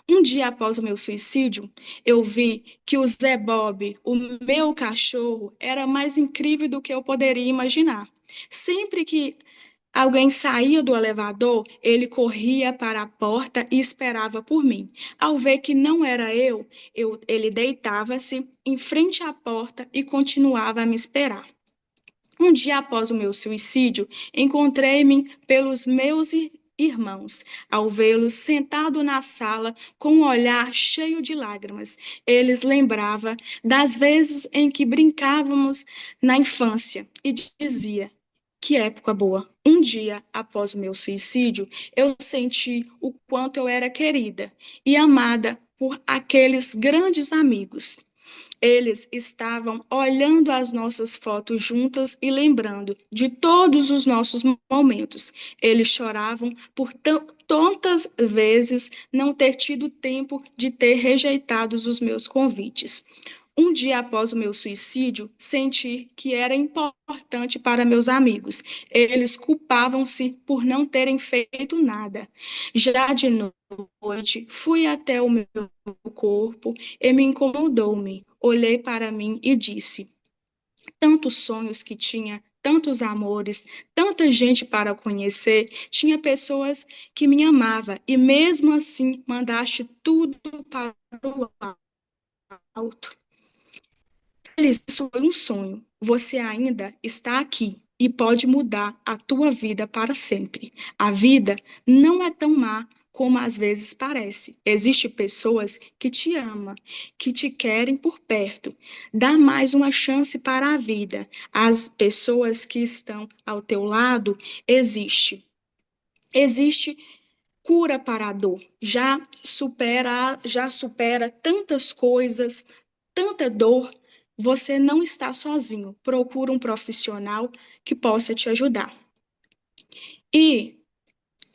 Um dia após o meu suicídio, eu vi que o Zé Bob, o meu cachorro, era mais incrível do que eu poderia imaginar. Sempre que alguém saía do elevador, ele corria para a porta e esperava por mim. Ao ver que não era ele deitava-se em frente à porta e continuava a me esperar. Um dia após o meu suicídio, encontrei-me pelos meus irmãos. Ao vê-los sentado na sala com um olhar cheio de lágrimas, eles lembravam das vezes em que brincávamos na infância e dizia: que época boa. Um dia após o meu suicídio, eu senti o quanto eu era querida e amada por aqueles grandes amigos. Eles estavam olhando as nossas fotos juntas e lembrando de todos os nossos momentos. Eles choravam por tantas vezes não ter tido tempo de ter rejeitado os meus convites. Um dia após o meu suicídio, senti que era importante para meus amigos. Eles culpavam-se por não terem feito nada. Já de noite, fui até o meu corpo e me incomodou-me. Olhei para mim e disse: tantos sonhos que tinha, tantos amores, tanta gente para conhecer, tinha pessoas que me amavam e mesmo assim mandaste tudo para o alto. Isso foi um sonho. Você ainda está aqui e pode mudar a tua vida para sempre. A vida não é tão má como às vezes parece. Existem pessoas que te amam, que te querem por perto. Dá mais uma chance para a vida. As pessoas que estão ao teu lado existe cura para a dor. Já supera tantas coisas, tanta dor. Você não está sozinho. Procura um profissional que possa te ajudar. E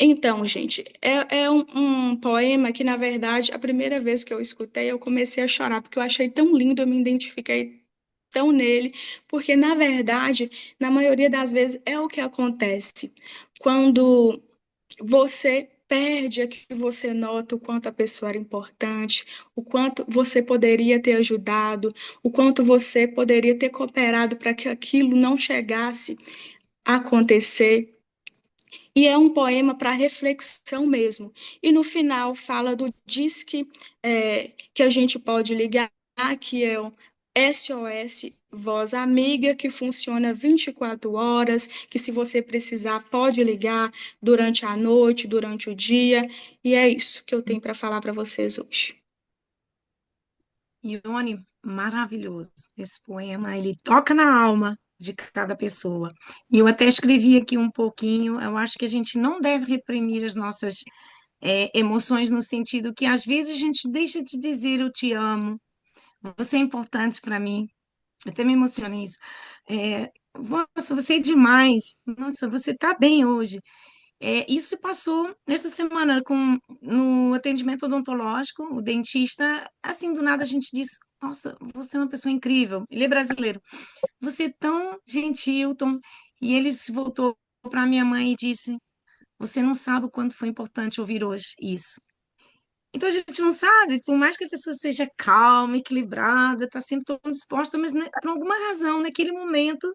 então, gente, é um poema que, na verdade, a primeira vez que eu escutei, eu comecei a chorar, porque eu achei tão lindo, eu me identifiquei tão nele, porque, na verdade, na maioria das vezes, é o que acontece. Quando você perde aqui, você nota o quanto a pessoa era importante, o quanto você poderia ter ajudado, o quanto você poderia ter cooperado para que aquilo não chegasse a acontecer. E é um poema para reflexão mesmo. E no final fala do disque que a gente pode ligar, que é o SOS Voz Amiga, que funciona 24 horas, que se você precisar pode ligar durante a noite, durante o dia. E é isso que eu tenho para falar para vocês hoje. Ione, maravilhoso. Esse poema, ele toca na alma de cada pessoa. E eu até escrevi aqui um pouquinho. Eu acho que a gente não deve reprimir as nossas emoções no sentido que às vezes a gente deixa de dizer eu te amo, você é importante para mim. Até me emociona isso. Nossa, você é demais. Nossa, você está bem hoje. Isso passou nessa semana no atendimento odontológico, o dentista, assim, do nada a gente disse, nossa, você é uma pessoa incrível. Ele é brasileiro. Você é tão gentil, tão... E ele se voltou para minha mãe e disse, você não sabe o quanto foi importante ouvir hoje isso. Então a gente não sabe, por mais que a pessoa seja calma, equilibrada, está sempre tão disposta, mas né, por alguma razão, naquele momento,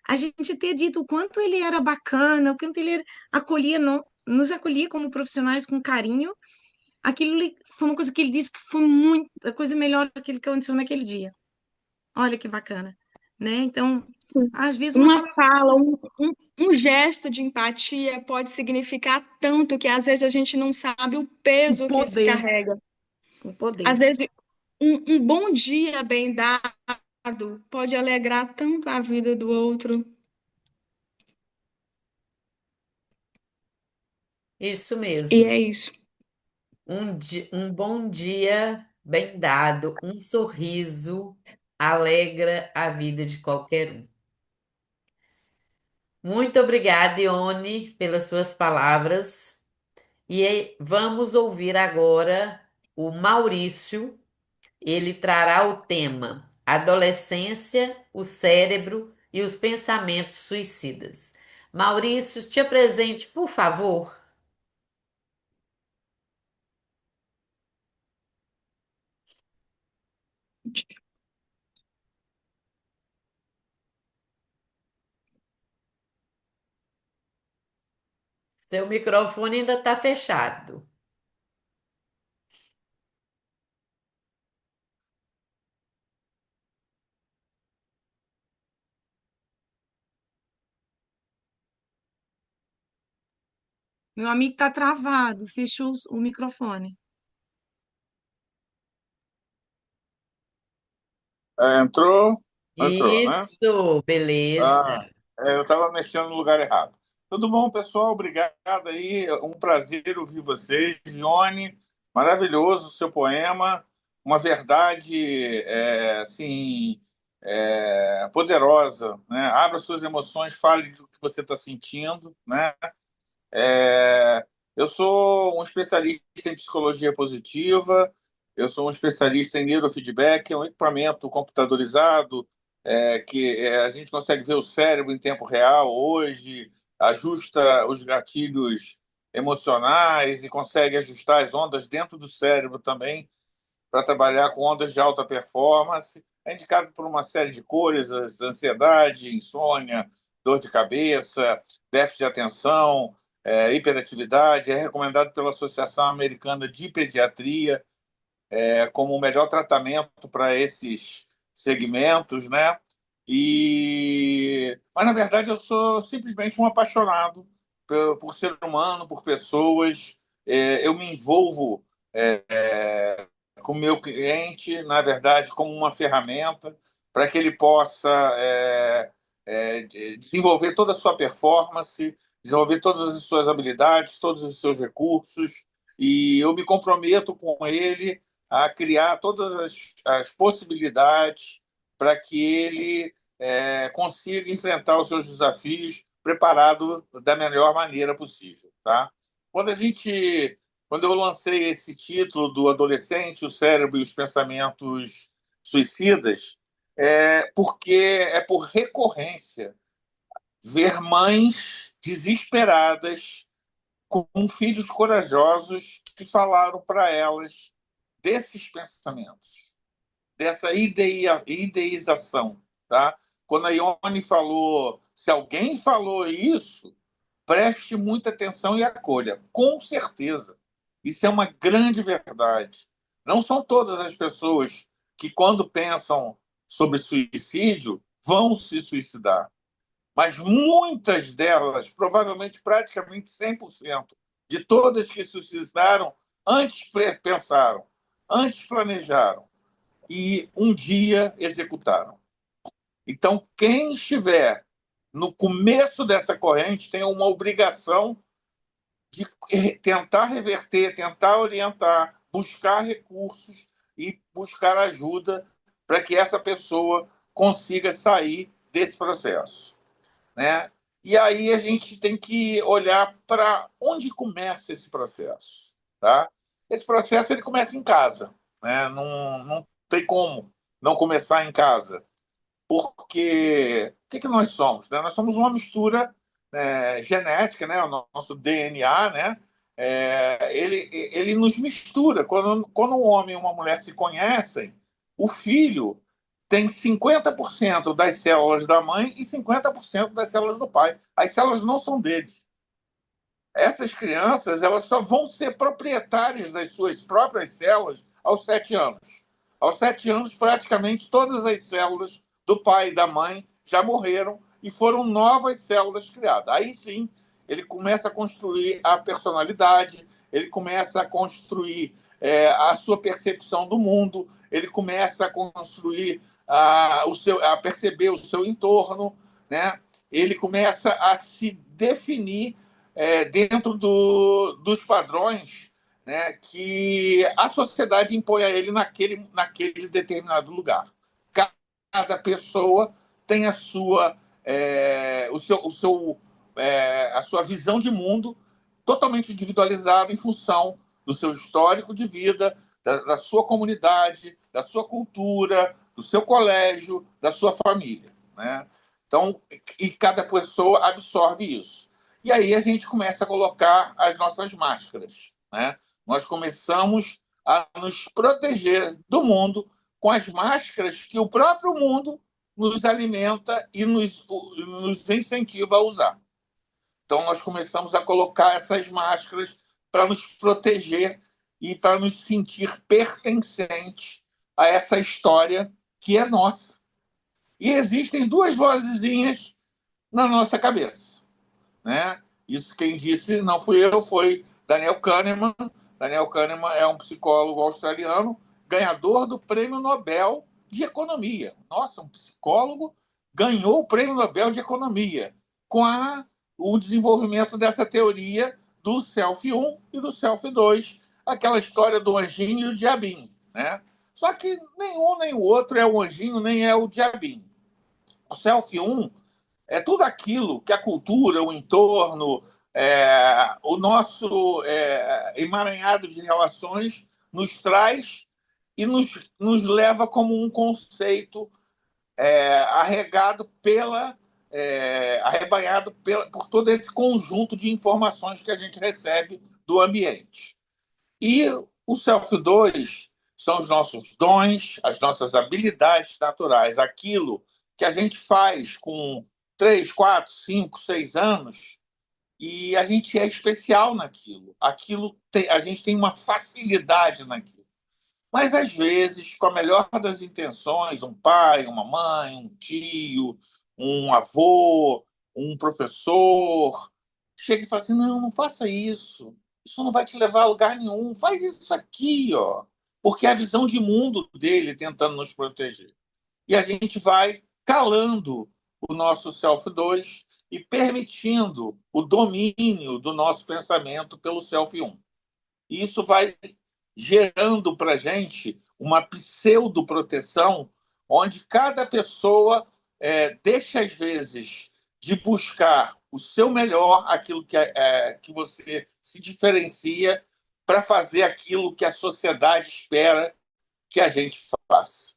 a gente ter dito o quanto ele era bacana, o quanto ele acolhia, nos acolhia como profissionais com carinho, foi uma coisa que ele disse que foi muito, a coisa melhor que aconteceu naquele dia. Olha que bacana. né? Então, Sim. às vezes uma Uma palavra, fala, um gesto de empatia pode significar tanto que às vezes a gente não sabe o o peso que isso poder, carrega. o Às poder. vezes, um bom dia bem dado pode alegrar tanto a vida do outro. Isso E mesmo. é isso. Um bom dia bem dado, um sorriso alegra a vida de qualquer um. Muito obrigada, Ione, pelas suas palavras. Vamos ouvir agora o Maurício. Ele trará o tema Adolescência, o cérebro e os pensamentos suicidas. Maurício, te apresente, por favor. Seu microfone ainda está fechado. Meu amigo está travado, fechou o microfone. Entrou? Entrou, né? Isso, beleza. Ah, eu estava mexendo no lugar errado. Tudo bom, pessoal? Obrigado aí. Um prazer ouvir vocês. Ione, maravilhoso o seu poema. Uma verdade, assim, poderosa, né? Abra suas emoções, fale do que você está sentindo, né? Eu sou um especialista em psicologia positiva, eu sou um especialista em neurofeedback, é um equipamento computadorizado que a gente consegue ver o cérebro em tempo real hoje, ajusta os gatilhos emocionais e consegue ajustar as ondas dentro do cérebro também para trabalhar com ondas de alta performance. É indicado por uma série de coisas, ansiedade, insônia, dor de cabeça, déficit de atenção, hiperatividade. É recomendado pela Associação Americana de Pediatria como o melhor tratamento para esses segmentos, né? Mas, na verdade, eu sou simplesmente um apaixonado por ser humano, por pessoas. Eu me envolvo com o meu cliente, na verdade, como uma ferramenta para que ele possa desenvolver toda a sua performance, desenvolver todas as suas habilidades, todos os seus recursos, e eu me comprometo com ele a criar todas as possibilidades para que ele consiga enfrentar os seus desafios preparado da melhor maneira possível, tá? Quando a gente quando eu lancei esse título do Adolescente, o Cérebro e os Pensamentos Suicidas, porque é por recorrência ver mães desesperadas com filhos corajosos que falaram para elas desses pensamentos, dessa ideização, tá? Quando a Ione falou, se alguém falou isso, preste muita atenção e acolha. Com certeza. Isso é uma grande verdade. Não são todas as pessoas que, quando pensam sobre suicídio, vão se suicidar. Mas muitas delas, provavelmente praticamente 100% de todas que se suicidaram, antes pensaram, antes planejaram e um dia executaram. Então, quem estiver no começo dessa corrente tem uma obrigação de tentar reverter, tentar orientar, buscar recursos e buscar ajuda para que essa pessoa consiga sair desse processo, né? E aí a gente tem que olhar para onde começa esse processo, tá? Esse processo ele começa em casa, né? Não tem como não começar em casa, porque o que nós somos, né? Nós somos uma mistura genética, né? O nosso DNA, né? Ele nos mistura. Quando um homem e uma mulher se conhecem, o filho tem 50% das células da mãe e 50% das células do pai. As células não são deles. Essas crianças elas só vão ser proprietárias das suas próprias células aos 7 anos. Aos 7 anos, praticamente todas as células do pai e da mãe já morreram e foram novas células criadas. Aí sim, ele começa a construir a personalidade, ele começa a construir a sua percepção do mundo, ele começa a construir a perceber o seu entorno, né? Ele começa a se definir dentro dos padrões, né, que a sociedade impõe a ele naquele determinado lugar. Cada pessoa tem a sua visão de mundo totalmente individualizada em função do seu histórico de vida, da sua comunidade, da sua cultura, do seu colégio, da sua família, né? Então, e cada pessoa absorve isso. E aí a gente começa a colocar as nossas máscaras, né? Nós começamos a nos proteger do mundo com as máscaras que o próprio mundo nos alimenta e nos incentiva a usar. Então, nós começamos a colocar essas máscaras para nos proteger e para nos sentir pertencentes a essa história que é nossa. E existem duas vozezinhas na nossa cabeça, né? Isso quem disse não fui eu, foi Daniel Kahneman. Daniel Kahneman é um psicólogo australiano, ganhador do Prêmio Nobel de Economia. Nossa, um psicólogo ganhou o Prêmio Nobel de Economia com o desenvolvimento dessa teoria do Self 1 e do Self 2, aquela história do anjinho e o diabinho, né? Só que nenhum nem o outro é o anjinho nem é o diabinho. O Self 1 é tudo aquilo que a cultura, o entorno, o nosso emaranhado de relações nos traz e nos leva como um conceito arrebanhado por todo esse conjunto de informações que a gente recebe do ambiente. E o Self 2 são os nossos dons, as nossas habilidades naturais, aquilo que a gente faz com 3, 4, 5, 6 anos e a gente é especial naquilo. A gente tem uma facilidade naquilo. Mas, às vezes, com a melhor das intenções, um pai, uma mãe, um tio, um avô, um professor, chega e fala assim, não, não faça isso. Isso não vai te levar a lugar nenhum. Faz isso aqui, ó. Porque é a visão de mundo dele tentando nos proteger. E a gente vai calando o nosso Self 2 e permitindo o domínio do nosso pensamento pelo Self 1. E isso vai gerando para a gente uma pseudoproteção, onde cada pessoa deixa, às vezes, de buscar o seu melhor, aquilo que você se diferencia, para fazer aquilo que a sociedade espera que a gente faça.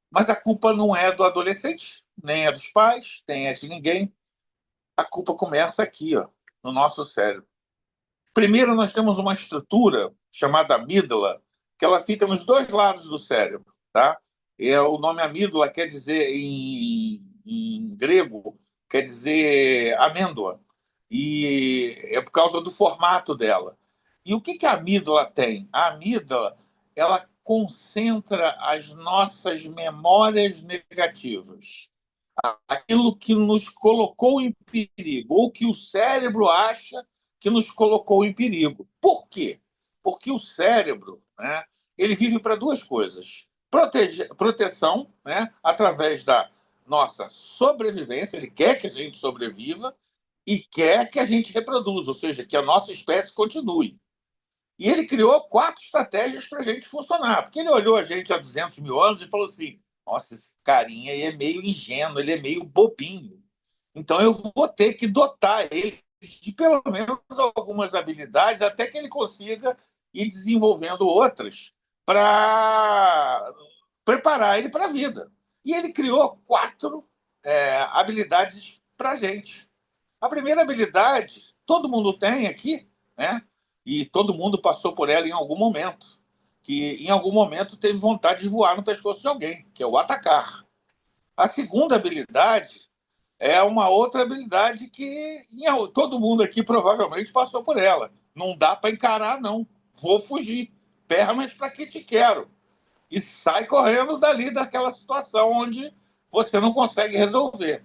Mas a culpa não é do adolescente, nem é dos pais, nem é de ninguém. A culpa começa aqui, ó, no nosso cérebro. Primeiro, nós temos uma estrutura chamada amígdala, que ela fica nos dois lados do cérebro, tá? O nome amígdala quer dizer, em grego, quer dizer amêndoa. E é por causa do formato dela. E o que a amígdala tem? A amígdala, ela concentra as nossas memórias negativas. Aquilo que nos colocou em perigo, ou que o cérebro acha que nos colocou em perigo. Por quê? Porque o cérebro, né, ele vive para duas coisas. Proteção, né, através da nossa sobrevivência, ele quer que a gente sobreviva e quer que a gente reproduza, ou seja, que a nossa espécie continue. E ele criou 4 estratégias para a gente funcionar, porque ele olhou a gente há 200 mil anos e falou assim, nossa, esse carinha aí é meio ingênuo, ele é meio bobinho. Então eu vou ter que dotar ele de pelo menos algumas habilidades até que ele consiga ir desenvolvendo outras para preparar ele para a vida. E ele criou 4 habilidades para a gente. A primeira habilidade, todo mundo tem aqui, né? E todo mundo passou por ela em algum momento, que em algum momento teve vontade de voar no pescoço de alguém, que é o atacar. A segunda habilidade é uma outra habilidade que todo mundo aqui provavelmente passou por ela. Não dá para encarar, não. Vou fugir. Pernas para que te quero. E sai correndo dali daquela situação onde você não consegue resolver.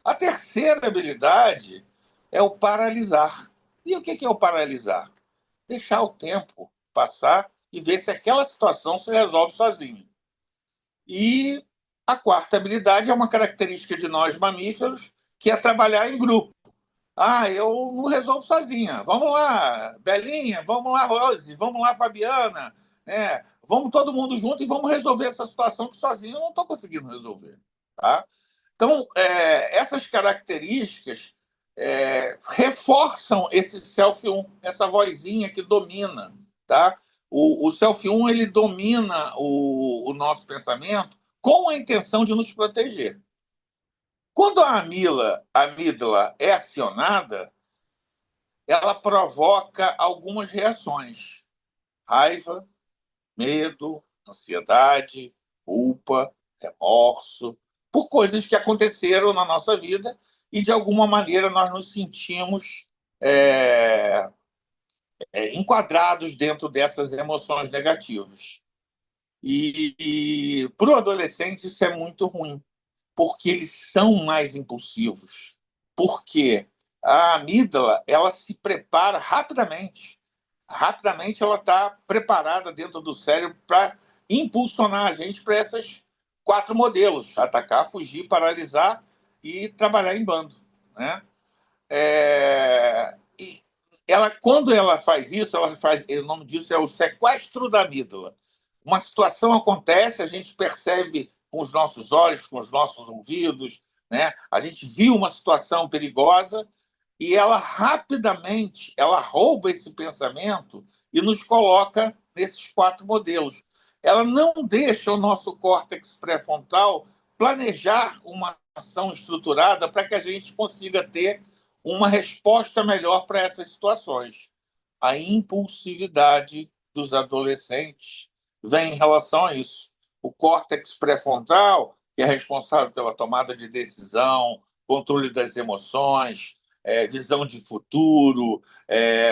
A terceira habilidade é o paralisar. E o que é o paralisar? Deixar o tempo passar e ver se aquela situação se resolve sozinho. E a quarta habilidade é uma característica de nós mamíferos, que é trabalhar em grupo. Ah, eu não resolvo sozinha. Vamos lá, Belinha, vamos lá, Rose, vamos lá, Fabiana, né? Vamos todo mundo junto e vamos resolver essa situação que sozinho eu não estou conseguindo resolver. Tá? Então, essas características reforçam esse self-1, essa vozinha que domina. Tá? O self-1 ele domina o nosso pensamento com a intenção de nos proteger. Quando a amígdala é acionada, ela provoca algumas reações: raiva, medo, ansiedade, culpa, remorso, por coisas que aconteceram na nossa vida e, de alguma maneira, nós nos sentimos enquadrados dentro dessas emoções negativas. E para o adolescente isso é muito ruim, porque eles são mais impulsivos. Porque a amígdala ela se prepara rapidamente. Rapidamente ela está preparada dentro do cérebro para impulsionar a gente para esses quatro modelos: atacar, fugir, paralisar e trabalhar em bando. Né? E quando ela faz isso, o nome disso é o sequestro da amígdala. Uma situação acontece, a gente percebe com os nossos olhos, com os nossos ouvidos, né? A gente viu uma situação perigosa e ela rapidamente ela rouba esse pensamento e nos coloca nesses quatro modelos. Ela não deixa o nosso córtex pré-frontal planejar uma ação estruturada para que a gente consiga ter uma resposta melhor para essas situações. A impulsividade dos adolescentes vem em relação a isso. O córtex pré-frontal, que é responsável pela tomada de decisão, controle das emoções, visão de futuro,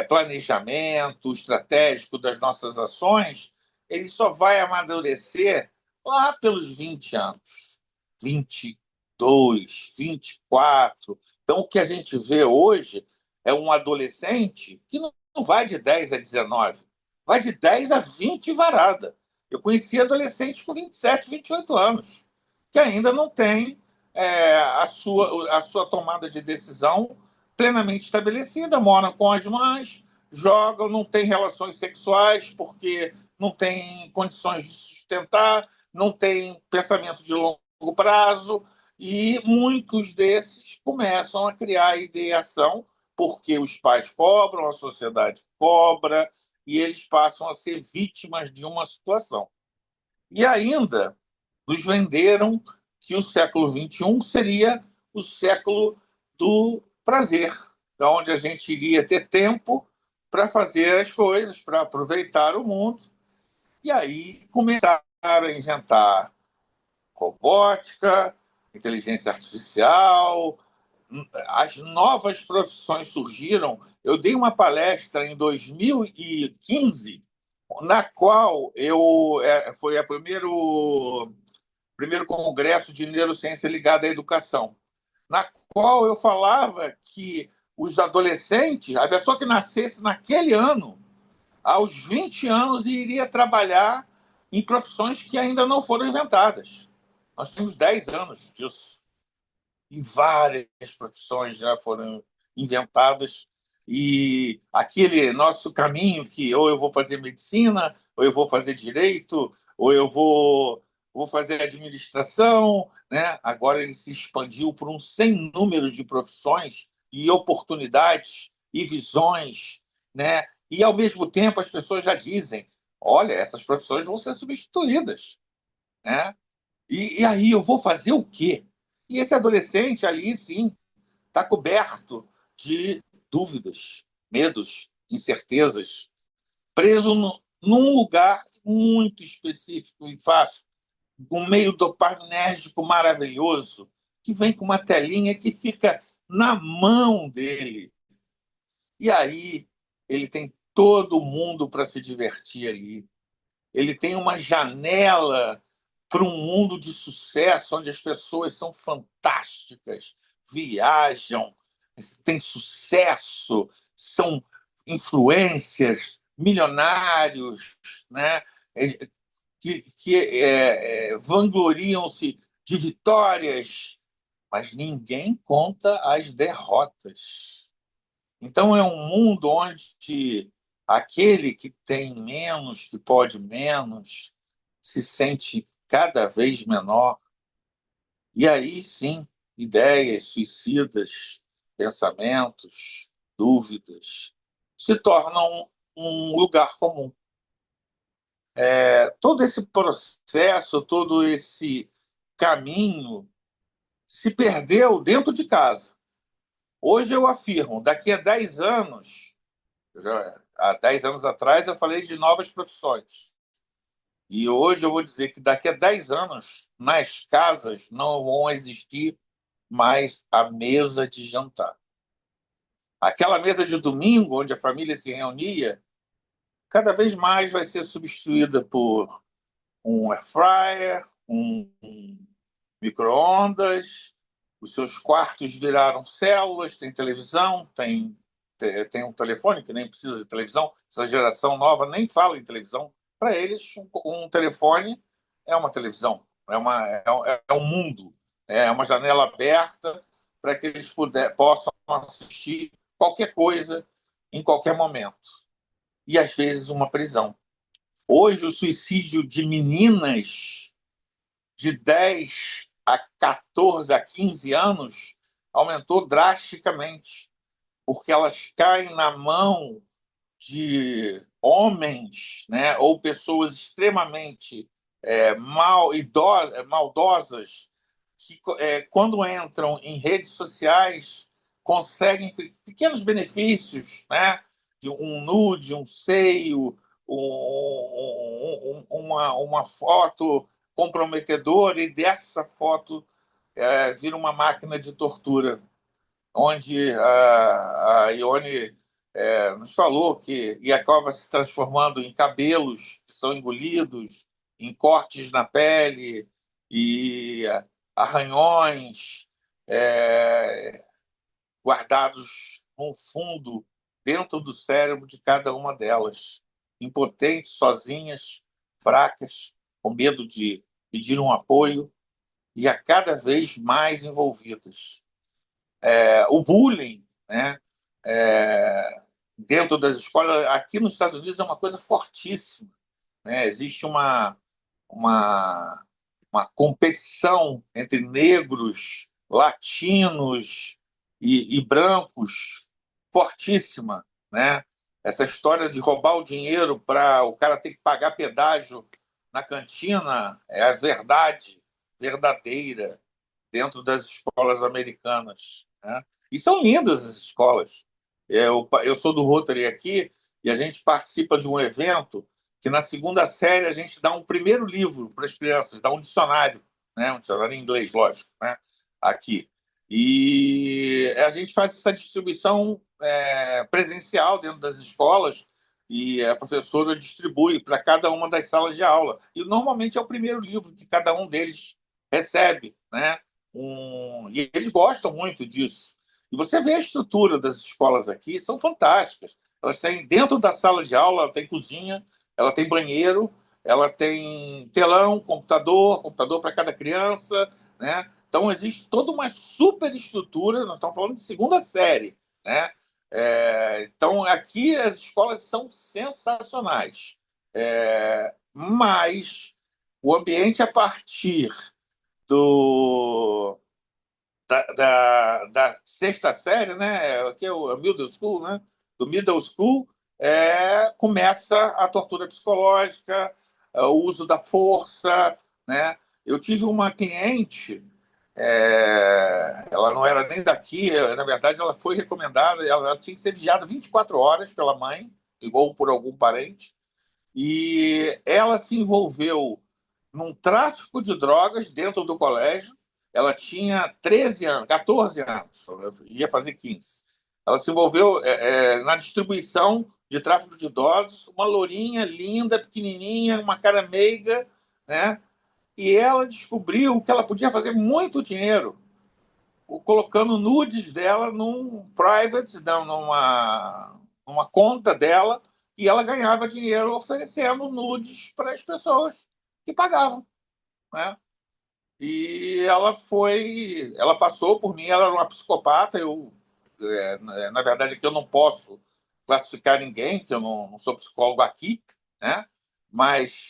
planejamento estratégico das nossas ações, ele só vai amadurecer lá pelos 20 anos, 22, 24. Então, o que a gente vê hoje é um adolescente que não vai de 10 a 19, vai de 10 a 20 varada. Eu conheci adolescentes com 27, 28 anos, que ainda não têm a sua tomada de decisão plenamente estabelecida, moram com as mães, jogam, não têm relações sexuais porque não têm condições de sustentar, não têm pensamento de longo prazo, e muitos desses começam a criar ideação porque os pais cobram, a sociedade cobra, e eles passam a ser vítimas de uma situação. E ainda nos venderam que o século XXI seria o século do prazer, onde a gente iria ter tempo para fazer as coisas, para aproveitar o mundo. E aí começaram a inventar robótica, inteligência artificial, as novas profissões surgiram. Eu dei uma palestra em 2015, na qual foi o primeiro congresso de neurociência ligada à educação, na qual eu falava que os adolescentes, a pessoa que nascesse naquele ano, aos 20 anos, iria trabalhar em profissões que ainda não foram inventadas. Nós temos 10 anos disso. E várias profissões já foram inventadas. E aquele nosso caminho que ou eu vou fazer medicina, ou eu vou fazer direito, ou eu vou fazer administração, né? Agora ele se expandiu por um sem número de profissões e oportunidades e visões, né? E, ao mesmo tempo, as pessoas já dizem: olha, essas profissões vão ser substituídas, né? E aí eu vou fazer o quê? E esse adolescente ali, sim, está coberto de dúvidas, medos, incertezas, preso num lugar muito específico e fácil, um meio dopaminérgico maravilhoso, que vem com uma telinha que fica na mão dele. E aí ele tem todo mundo para se divertir ali. Ele tem uma janela para um mundo de sucesso, onde as pessoas são fantásticas, viajam, têm sucesso, são influências, milionários, né? Que vangloriam-se de vitórias, mas ninguém conta as derrotas. Então, é um mundo onde aquele que tem menos, que pode menos, se sente cada vez menor. E aí sim, ideias suicidas, pensamentos, dúvidas, se tornam um lugar comum. Todo esse processo, todo esse caminho se perdeu dentro de casa. Hoje eu afirmo, daqui a 10 anos, há 10 anos atrás eu falei de novas profissões. E hoje eu vou dizer que daqui a 10 anos, nas casas, não vão existir mais a mesa de jantar. Aquela mesa de domingo, onde a família se reunia, cada vez mais vai ser substituída por um air fryer, um micro-ondas. Os seus quartos viraram células, tem televisão, tem um telefone que nem precisa de televisão. Essa geração nova nem fala em televisão. Para eles, um telefone é uma televisão, é um mundo, é uma janela aberta para que eles possam assistir qualquer coisa em qualquer momento. E, às vezes, uma prisão. Hoje, o suicídio de meninas de 10 a 14, a 15 anos aumentou drasticamente, porque elas caem na mão de homens, né, ou pessoas extremamente maldosas, que, quando entram em redes sociais, conseguem pequenos benefícios, né, de um nude, um seio, uma foto comprometedora, e dessa foto vira uma máquina de tortura, onde a Ione nos falou que e acaba se transformando em cabelos que são engolidos, em cortes na pele e arranhões guardados no fundo, dentro do cérebro de cada uma delas, impotentes, sozinhas, fracas, com medo de pedir um apoio e a cada vez mais envolvidas. O bullying, né? Dentro das escolas, aqui nos Estados Unidos é uma coisa fortíssima, né? Existe uma, uma competição entre negros, latinos e brancos fortíssima, né? Essa história de roubar o dinheiro para o cara ter que pagar pedágio na cantina é a verdade verdadeira dentro das escolas americanas, né? E são lindas as escolas. Eu sou do Rotary aqui e a gente participa de um evento que na segunda série a gente dá um primeiro livro para as crianças, dá um dicionário, né? Um dicionário em inglês, lógico, né? Aqui. E a gente faz essa distribuição presencial dentro das escolas e a professora distribui para cada uma das salas de aula. E normalmente é o primeiro livro que cada um deles recebe, né? E eles gostam muito disso. E você vê a estrutura das escolas aqui, são fantásticas. Elas têm, dentro da sala de aula, ela tem cozinha, ela tem banheiro, ela tem telão, computador para cada criança, né? Então, existe toda uma superestrutura, nós estamos falando de segunda série, né? Então, aqui as escolas são sensacionais. Mas o ambiente a partir do, da sexta série, né, que é o middle school, né, do middle school, começa a tortura psicológica, o uso da força, né? Eu tive uma cliente, ela não era nem daqui, na verdade ela foi recomendada, ela tinha que ser vigiada 24 horas pela mãe, ou por algum parente, e ela se envolveu num tráfico de drogas dentro do colégio. Ela tinha 13 anos, 14 anos, ia fazer 15. Ela se envolveu na distribuição de tráfico de idosos, uma lourinha linda, pequenininha, uma cara meiga, né? e ela descobriu que ela podia fazer muito dinheiro colocando nudes dela num private, não, numa conta dela, e ela ganhava dinheiro oferecendo nudes para as pessoas que pagavam, né? E ela passou por mim, ela era uma psicopata. Na verdade, aqui eu não posso classificar ninguém, porque eu não sou psicólogo aqui, né? Mas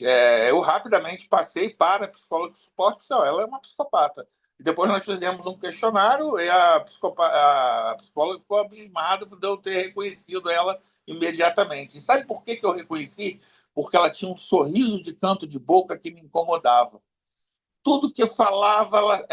eu rapidamente passei para a psicóloga de suporte social. Ela é uma psicopata. E depois nós fizemos um questionário e a psicóloga ficou abismada de eu ter reconhecido ela imediatamente. E sabe por que que eu reconheci? Porque ela tinha um sorriso de canto de boca que me incomodava. Tudo que eu falava,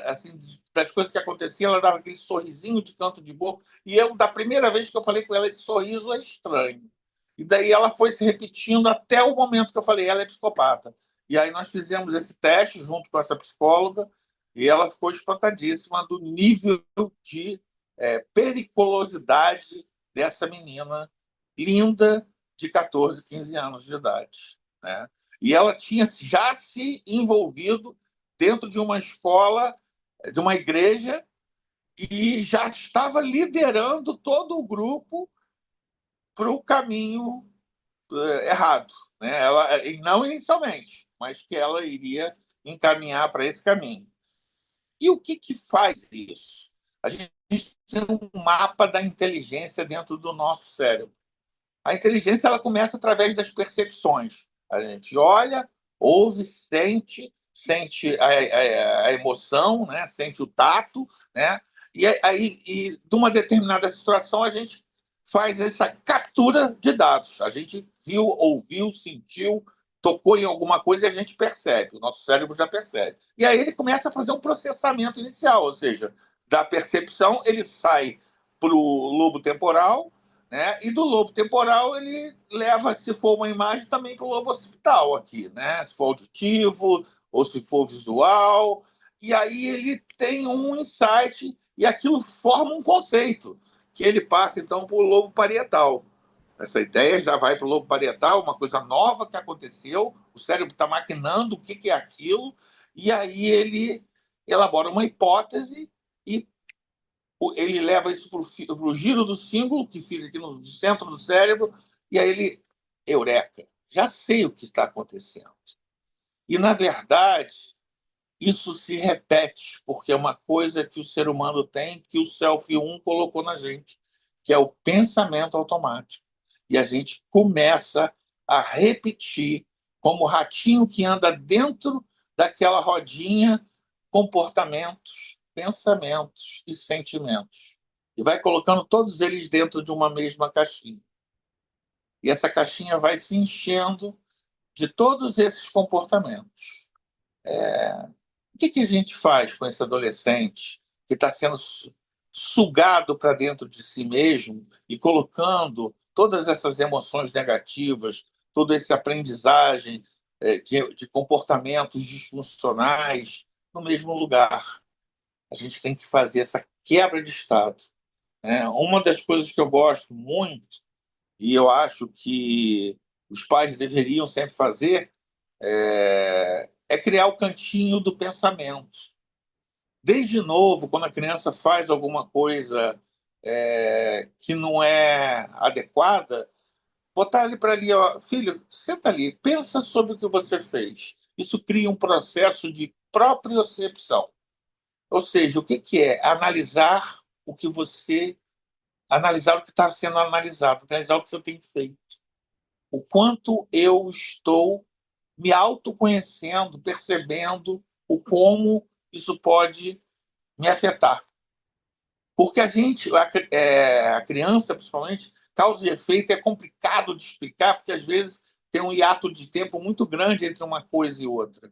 assim, das coisas que aconteciam, ela dava aquele sorrisinho de canto de boca. E eu, da primeira vez que eu falei com ela, esse sorriso é estranho. E daí ela foi se repetindo até o momento que eu falei, ela é psicopata. E aí nós fizemos esse teste junto com essa psicóloga e ela ficou espantadíssima do nível de periculosidade dessa menina linda de 14, 15 anos de idade, né? E ela tinha já se envolvido dentro de uma escola, de uma igreja, e já estava liderando todo o grupo para o caminho errado, né? Ela, e não inicialmente, mas que ela iria encaminhar para esse caminho. E o que que faz isso? A gente tem um mapa da inteligência dentro do nosso cérebro. A inteligência ela começa através das percepções. A gente olha, ouve, sente a emoção, né? Sente o tato, né? E de uma determinada situação a gente faz essa captura de dados. A gente viu, ouviu, sentiu, tocou em alguma coisa e a gente percebe. O nosso cérebro já percebe. E aí ele começa a fazer um processamento inicial, ou seja, da percepção ele sai para o lobo temporal, né? E do lobo temporal ele leva, se for uma imagem, também para o lobo occipital aqui, né? Se for auditivo ou se for visual. E aí ele tem um insight e aquilo forma um conceito que ele passa então para o lobo parietal. Essa ideia já vai para o lobo parietal, uma coisa nova que aconteceu, o cérebro está maquinando o que que é aquilo, e aí ele elabora uma hipótese e ele leva isso para o giro do símbolo, que fica aqui no centro do cérebro, e aí ele, eureka, já sei o que está acontecendo. E, na verdade, isso se repete, porque é uma coisa que o ser humano tem, que o Selfie 1 colocou na gente, que é o pensamento automático. E a gente começa a repetir, como o ratinho que anda dentro daquela rodinha, comportamentos, pensamentos e sentimentos. E vai colocando todos eles dentro de uma mesma caixinha. E essa caixinha vai se enchendo de todos esses comportamentos. O que que a gente faz com esse adolescente que está sendo sugado para dentro de si mesmo e colocando todas essas emoções negativas, toda essa aprendizagem de comportamentos disfuncionais no mesmo lugar? A gente tem que fazer essa quebra de estado, né? Uma das coisas que eu gosto muito, e eu acho que os pais deveriam sempre fazer, é criar o cantinho do pensamento. Desde novo, quando a criança faz alguma coisa que não é adequada, botar ele para ali, ó, filho, senta ali, pensa sobre o que você fez. Isso cria um processo de propriocepção. Ou seja, o que que é? Analisar o que está sendo analisado, analisar o que você tem feito. O quanto eu estou me autoconhecendo, percebendo o como isso pode me afetar. Porque a criança, principalmente, causa e efeito é complicado de explicar, porque às vezes tem um hiato de tempo muito grande entre uma coisa e outra.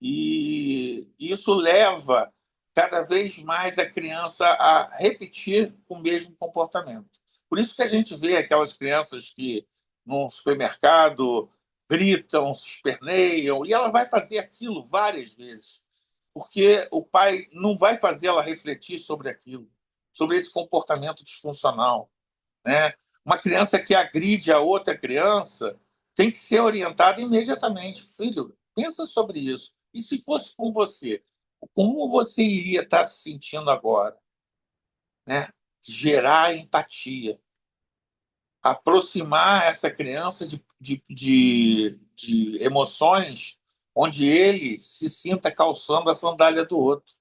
E isso leva cada vez mais a criança a repetir o mesmo comportamento. Por isso que a gente vê aquelas crianças que no supermercado gritam, se esperneiam, e ela vai fazer aquilo várias vezes, porque o pai não vai fazer ela refletir sobre aquilo, sobre esse comportamento disfuncional, né? Uma criança que agride a outra criança tem que ser orientada imediatamente. Filho, pensa sobre isso. E se fosse com você, como você iria estar se sentindo agora? Né? Gerar empatia, aproximar essa criança de emoções onde ele se sinta calçando a sandália do outro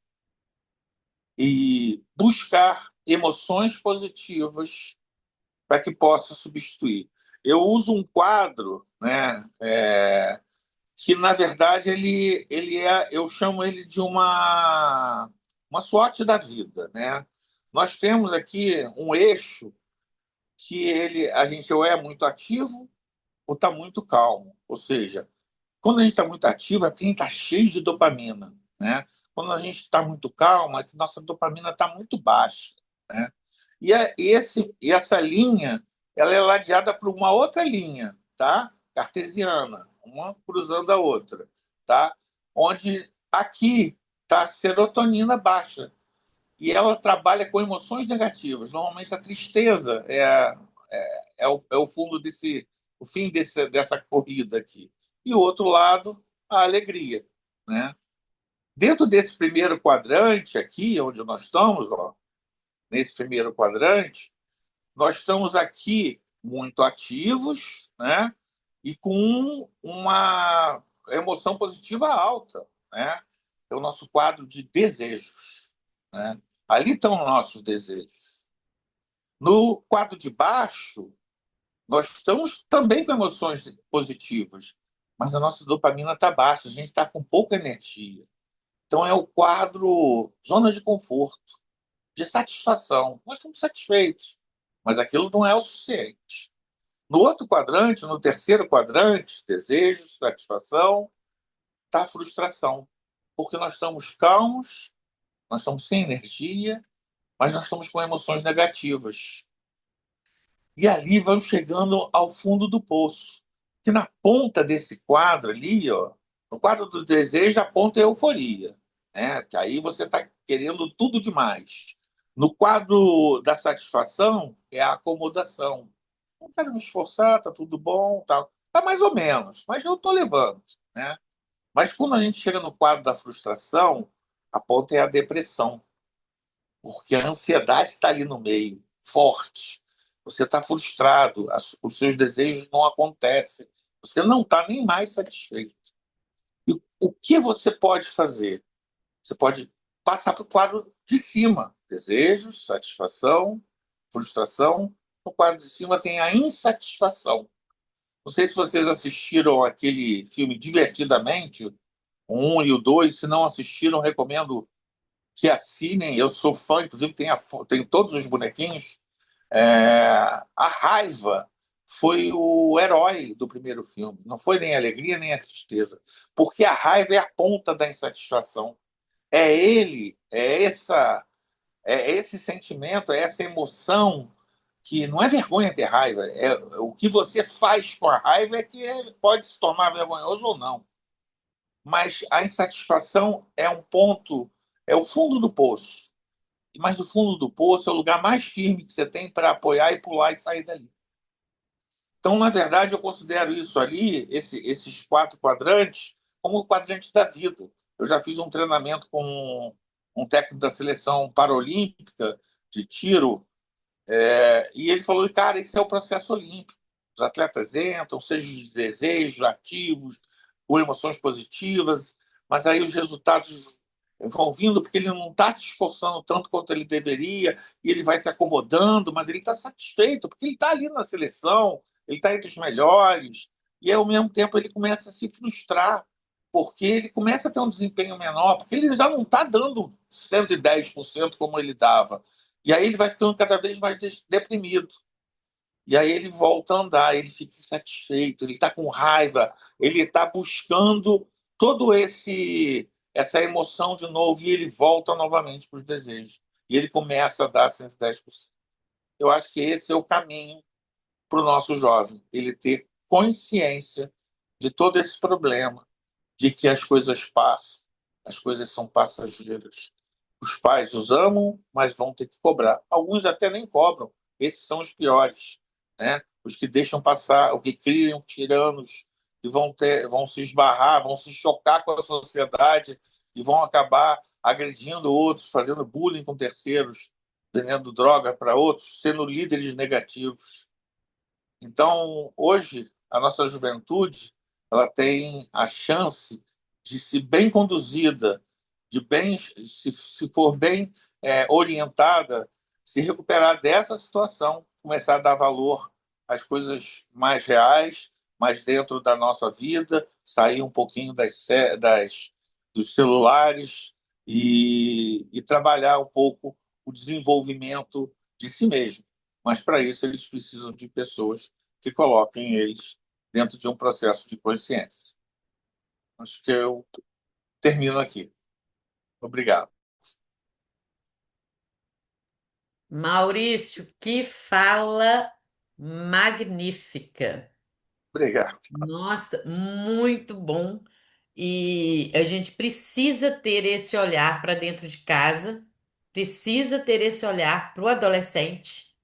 e buscar emoções positivas para que possa substituir. Eu uso um quadro, né, que na verdade eu chamo ele de uma SWOT da vida, né? Nós temos aqui um eixo que a gente ou é muito ativo ou está muito calmo. Ou seja, quando a gente está muito ativo é porque a gente está cheio de dopamina, né? Quando a gente está muito calmo é que nossa dopamina está muito baixa, né? E essa linha ela é ladeada por uma outra linha, tá? Cartesiana, uma cruzando a outra, tá? Onde aqui está a serotonina baixa e ela trabalha com emoções negativas. Normalmente a tristeza é o fundo o fim dessa corrida aqui. E o outro lado, a alegria, né? Dentro desse primeiro quadrante aqui, onde nós estamos, ó, nesse primeiro quadrante, nós estamos aqui muito ativos, né? E com uma emoção positiva alta, né? É o nosso quadro de desejos, né? Ali estão os nossos desejos. No quadro de baixo, nós estamos também com emoções positivas, mas a nossa dopamina está baixa, a gente está com pouca energia. Então é o quadro zona de conforto, de satisfação. Nós estamos satisfeitos, mas aquilo não é o suficiente. No outro quadrante, no terceiro quadrante, desejos, satisfação, está a frustração, porque nós estamos calmos, nós estamos sem energia, mas nós estamos com emoções negativas. E ali vamos chegando ao fundo do poço. Que na ponta desse quadro ali, ó, no quadro do desejo, a ponta é a euforia, né? Que aí você está querendo tudo demais. No quadro da satisfação é a acomodação. Não quero me esforçar, tá tudo bom, tal. Tá mais ou menos, mas eu estou levando, né? Mas quando a gente chega no quadro da frustração, a ponta é a depressão, porque a ansiedade está ali no meio, forte. Você está frustrado, os seus desejos não acontecem, você não está nem mais satisfeito. E o que você pode fazer? Você pode passar para o quadro de cima: desejos, satisfação, frustração. No quadro de cima tem a insatisfação. Não sei se vocês assistiram aquele filme Divertidamente, o 1 e o 2. Se não assistiram, recomendo que assinem. Eu sou fã, inclusive tenho todos os bonequinhos. A raiva foi o herói do primeiro filme. Não foi nem a alegria nem a tristeza, porque a raiva é a ponta da insatisfação. É ele, é esse sentimento, é essa emoção que não é vergonha ter raiva. É o que você faz com a raiva é que pode se tornar vergonhoso ou não. Mas a insatisfação é um ponto, é o fundo do poço. Mas o fundo do poço é o lugar mais firme que você tem para apoiar e pular e sair dali. Então, na verdade, eu considero isso ali, esses quatro quadrantes, como o quadrante da vida. Eu já fiz um treinamento com um técnico da seleção paralímpica de tiro, e ele falou, cara, esse é o processo olímpico. Os atletas entram, seja de desejos, ativos, com emoções positivas, mas aí os resultados vão vindo porque ele não está se esforçando tanto quanto ele deveria, e ele vai se acomodando, mas ele está satisfeito, porque ele está ali na seleção, ele está entre os melhores, e ao mesmo tempo ele começa a se frustrar, porque ele começa a ter um desempenho menor, porque ele já não está dando 110% como ele dava. E aí ele vai ficando cada vez mais deprimido. E aí ele volta a andar, ele fica insatisfeito, ele está com raiva, ele está buscando todo essa emoção de novo e ele volta novamente para os desejos. E ele começa a dar 110%. Eu acho que esse é o caminho para o nosso jovem, ele ter consciência de todo esse problema, de que as coisas passam, as coisas são passageiras. Os pais os amam, mas vão ter que cobrar. Alguns até nem cobram. Esses são os piores, né? Os que deixam passar, os que criam tiranos, e vão se esbarrar, vão se chocar com a sociedade e vão acabar agredindo outros, fazendo bullying com terceiros, vendendo droga para outros, sendo líderes negativos. Então, hoje, a nossa juventude, ela tem a chance de, se bem conduzida, se for bem orientada, se recuperar dessa situação, começar a dar valor às coisas mais reais, mais dentro da nossa vida, sair um pouquinho dos celulares e trabalhar um pouco o desenvolvimento de si mesmo. Mas para isso eles precisam de pessoas que coloquem eles dentro de um processo de consciência. Acho que eu termino aqui. Obrigado. Maurício, que fala magnífica. Obrigado. Nossa, muito bom. E a gente precisa ter esse olhar para dentro de casa, precisa ter esse olhar para o adolescente.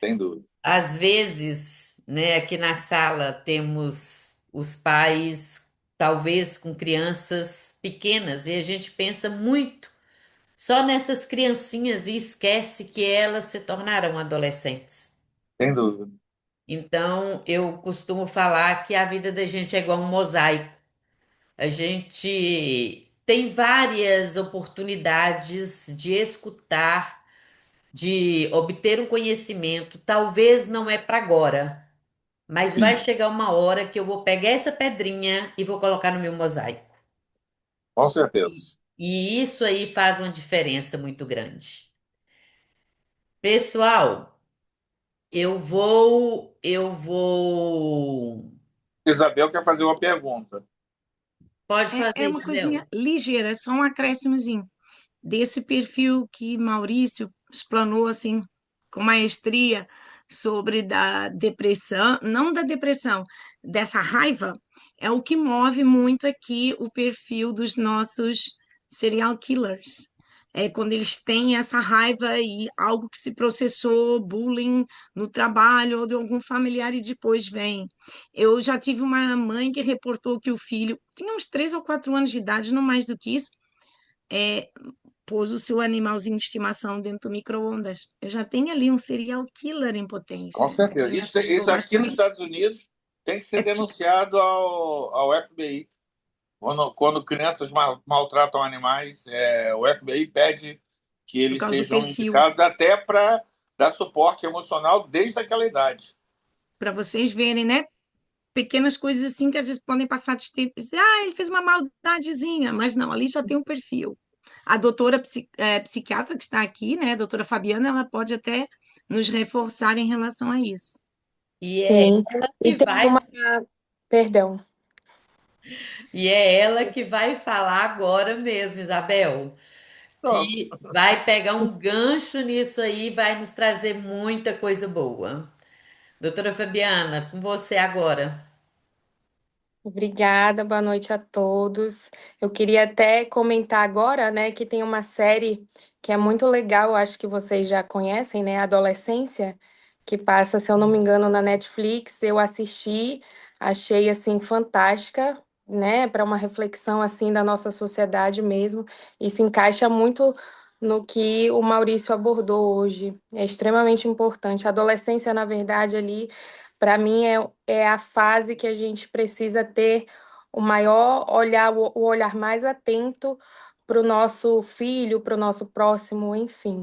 Sem dúvida. Às vezes, né, aqui na sala temos os pais, talvez com crianças pequenas, e a gente pensa muito só nessas criancinhas e esquece que elas se tornarão adolescentes. Sem dúvida. Então, eu costumo falar que a vida da gente é igual um mosaico. A gente tem várias oportunidades de escutar, de obter um conhecimento. Talvez não é para agora, mas vai Sim, chegar uma hora que eu vou pegar essa pedrinha e vou colocar no meu mosaico. com certeza. E isso aí faz uma diferença muito grande. Pessoal, eu vou. Isabel quer fazer uma pergunta. Pode É fazer, uma coisinha Isabel. ligeira, é só um acréscimozinho desse perfil que Maurício explanou assim com maestria sobre da depressão, não da depressão, dessa raiva, é o que move muito aqui o perfil dos nossos serial killers. É quando eles têm essa raiva e algo que se processou, bullying no trabalho ou de algum familiar e depois vem. Eu já tive uma mãe que reportou que o filho tinha uns 3 ou 4 anos de idade, não mais do que isso, é, pôs o seu animalzinho de estimação dentro do micro-ondas. Eu já tenho ali um serial killer em Com potência. certeza. Me Isso assustou aqui nos bastante. Estados Unidos tem que ser É tipo, denunciado ao FBI. Quando crianças maltratam animais, o FBI pede que por eles causa do sejam perfil, indicados até para dar suporte emocional desde aquela idade. para vocês verem, né? Pequenas coisas assim que às vezes podem passar despercebidas. Ah, ele fez uma maldadezinha, mas não, ali já tem um perfil. A doutora psiquiatra que está aqui, né, a doutora Fabiana, ela pode até nos reforçar em relação a isso. E é Sim, ela e que tem vai, uma. Perdão. e é ela que vai falar agora mesmo, Isabel, Pronto. que vai pegar um gancho nisso aí, e vai nos trazer muita coisa boa. Doutora Fabiana, com você agora. Obrigada, boa noite a todos. Eu queria até comentar agora, né, que tem uma série que é muito legal, acho que vocês já conhecem, né, Adolescência, que passa, se eu não me engano, na Netflix. Eu assisti, achei assim fantástica, né, para uma reflexão assim da nossa sociedade mesmo, e se encaixa muito no que o Maurício abordou hoje. É extremamente importante. A adolescência, na verdade, ali para mim, é a fase que a gente precisa ter o maior olhar, o olhar mais atento para o nosso filho, para o nosso próximo, enfim.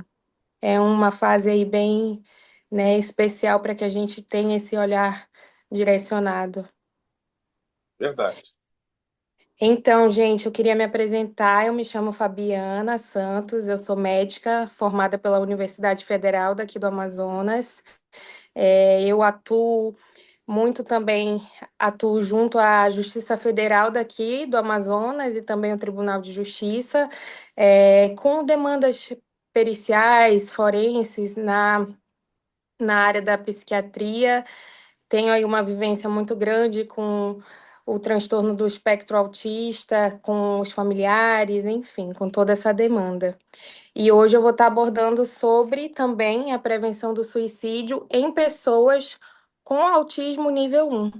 É uma fase aí bem, né, especial para que a gente tenha esse olhar direcionado. Verdade. Então, gente, eu queria me apresentar. Eu me chamo Fabiana Santos, eu sou médica formada pela Universidade Federal daqui do Amazonas. Eu atuo muito também, atuo junto à Justiça Federal daqui do Amazonas e também o Tribunal de Justiça, com demandas periciais, forenses na área da psiquiatria. Tenho aí uma vivência muito grande com o transtorno do espectro autista, com os familiares, enfim, com toda essa demanda. E hoje eu vou estar abordando sobre também a prevenção do suicídio em pessoas com autismo nível 1.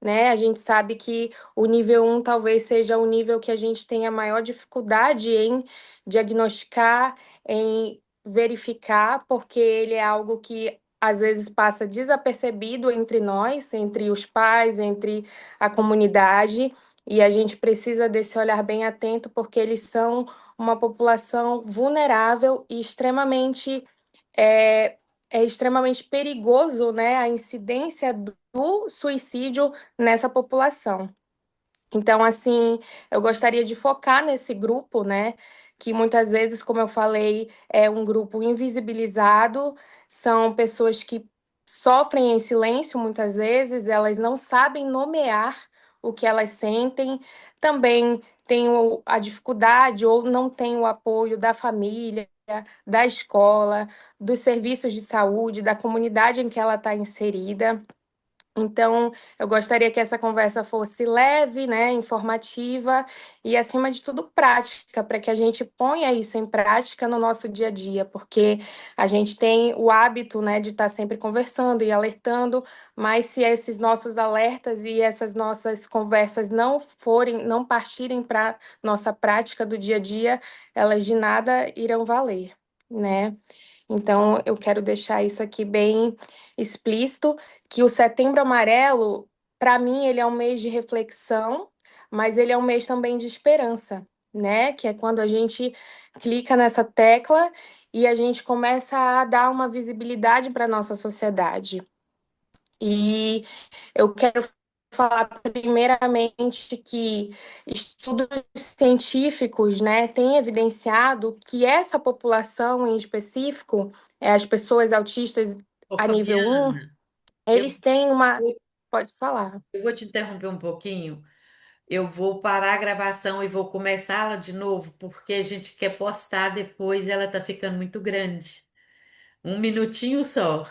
né? A gente sabe que o nível um talvez seja o nível que a gente tenha maior dificuldade em diagnosticar, em verificar, porque ele é algo que às vezes passa desapercebido entre nós, entre os pais, entre a comunidade, e a gente precisa desse olhar bem atento, porque eles são uma população vulnerável e é, é extremamente perigoso, né, a incidência do suicídio nessa população. Então, assim, eu gostaria de focar nesse grupo, né? Que muitas vezes, como eu falei, é um grupo invisibilizado, são pessoas que sofrem em silêncio muitas vezes, elas não sabem nomear o que elas sentem, também têm a dificuldade ou não têm o apoio da família, da escola, dos serviços de saúde, da comunidade em que ela está inserida. Então, eu gostaria que essa conversa fosse leve, né, informativa e, acima de tudo, prática, para que a gente ponha isso em prática no nosso dia a dia, porque a gente tem o hábito, né, de estar sempre conversando e alertando, mas se esses nossos alertas e essas nossas conversas não partirem para nossa prática do dia a dia, elas de nada irão valer, né? Então, eu quero deixar isso aqui bem explícito, que o Setembro Amarelo, para mim, ele é um mês de reflexão, mas ele é um mês também de esperança, né? Que é quando a gente clica nessa tecla e a gente começa a dar uma visibilidade para a nossa sociedade. E eu quero falar primeiramente que estudos científicos, né, têm evidenciado que essa população em específico, as pessoas autistas Ô, a nível um, Fabiana, eu eles têm uma. vou, Pode falar. eu vou te interromper um pouquinho. Eu vou parar a gravação e vou começá-la de novo, porque a gente quer postar depois e ela tá ficando muito grande. Um minutinho só.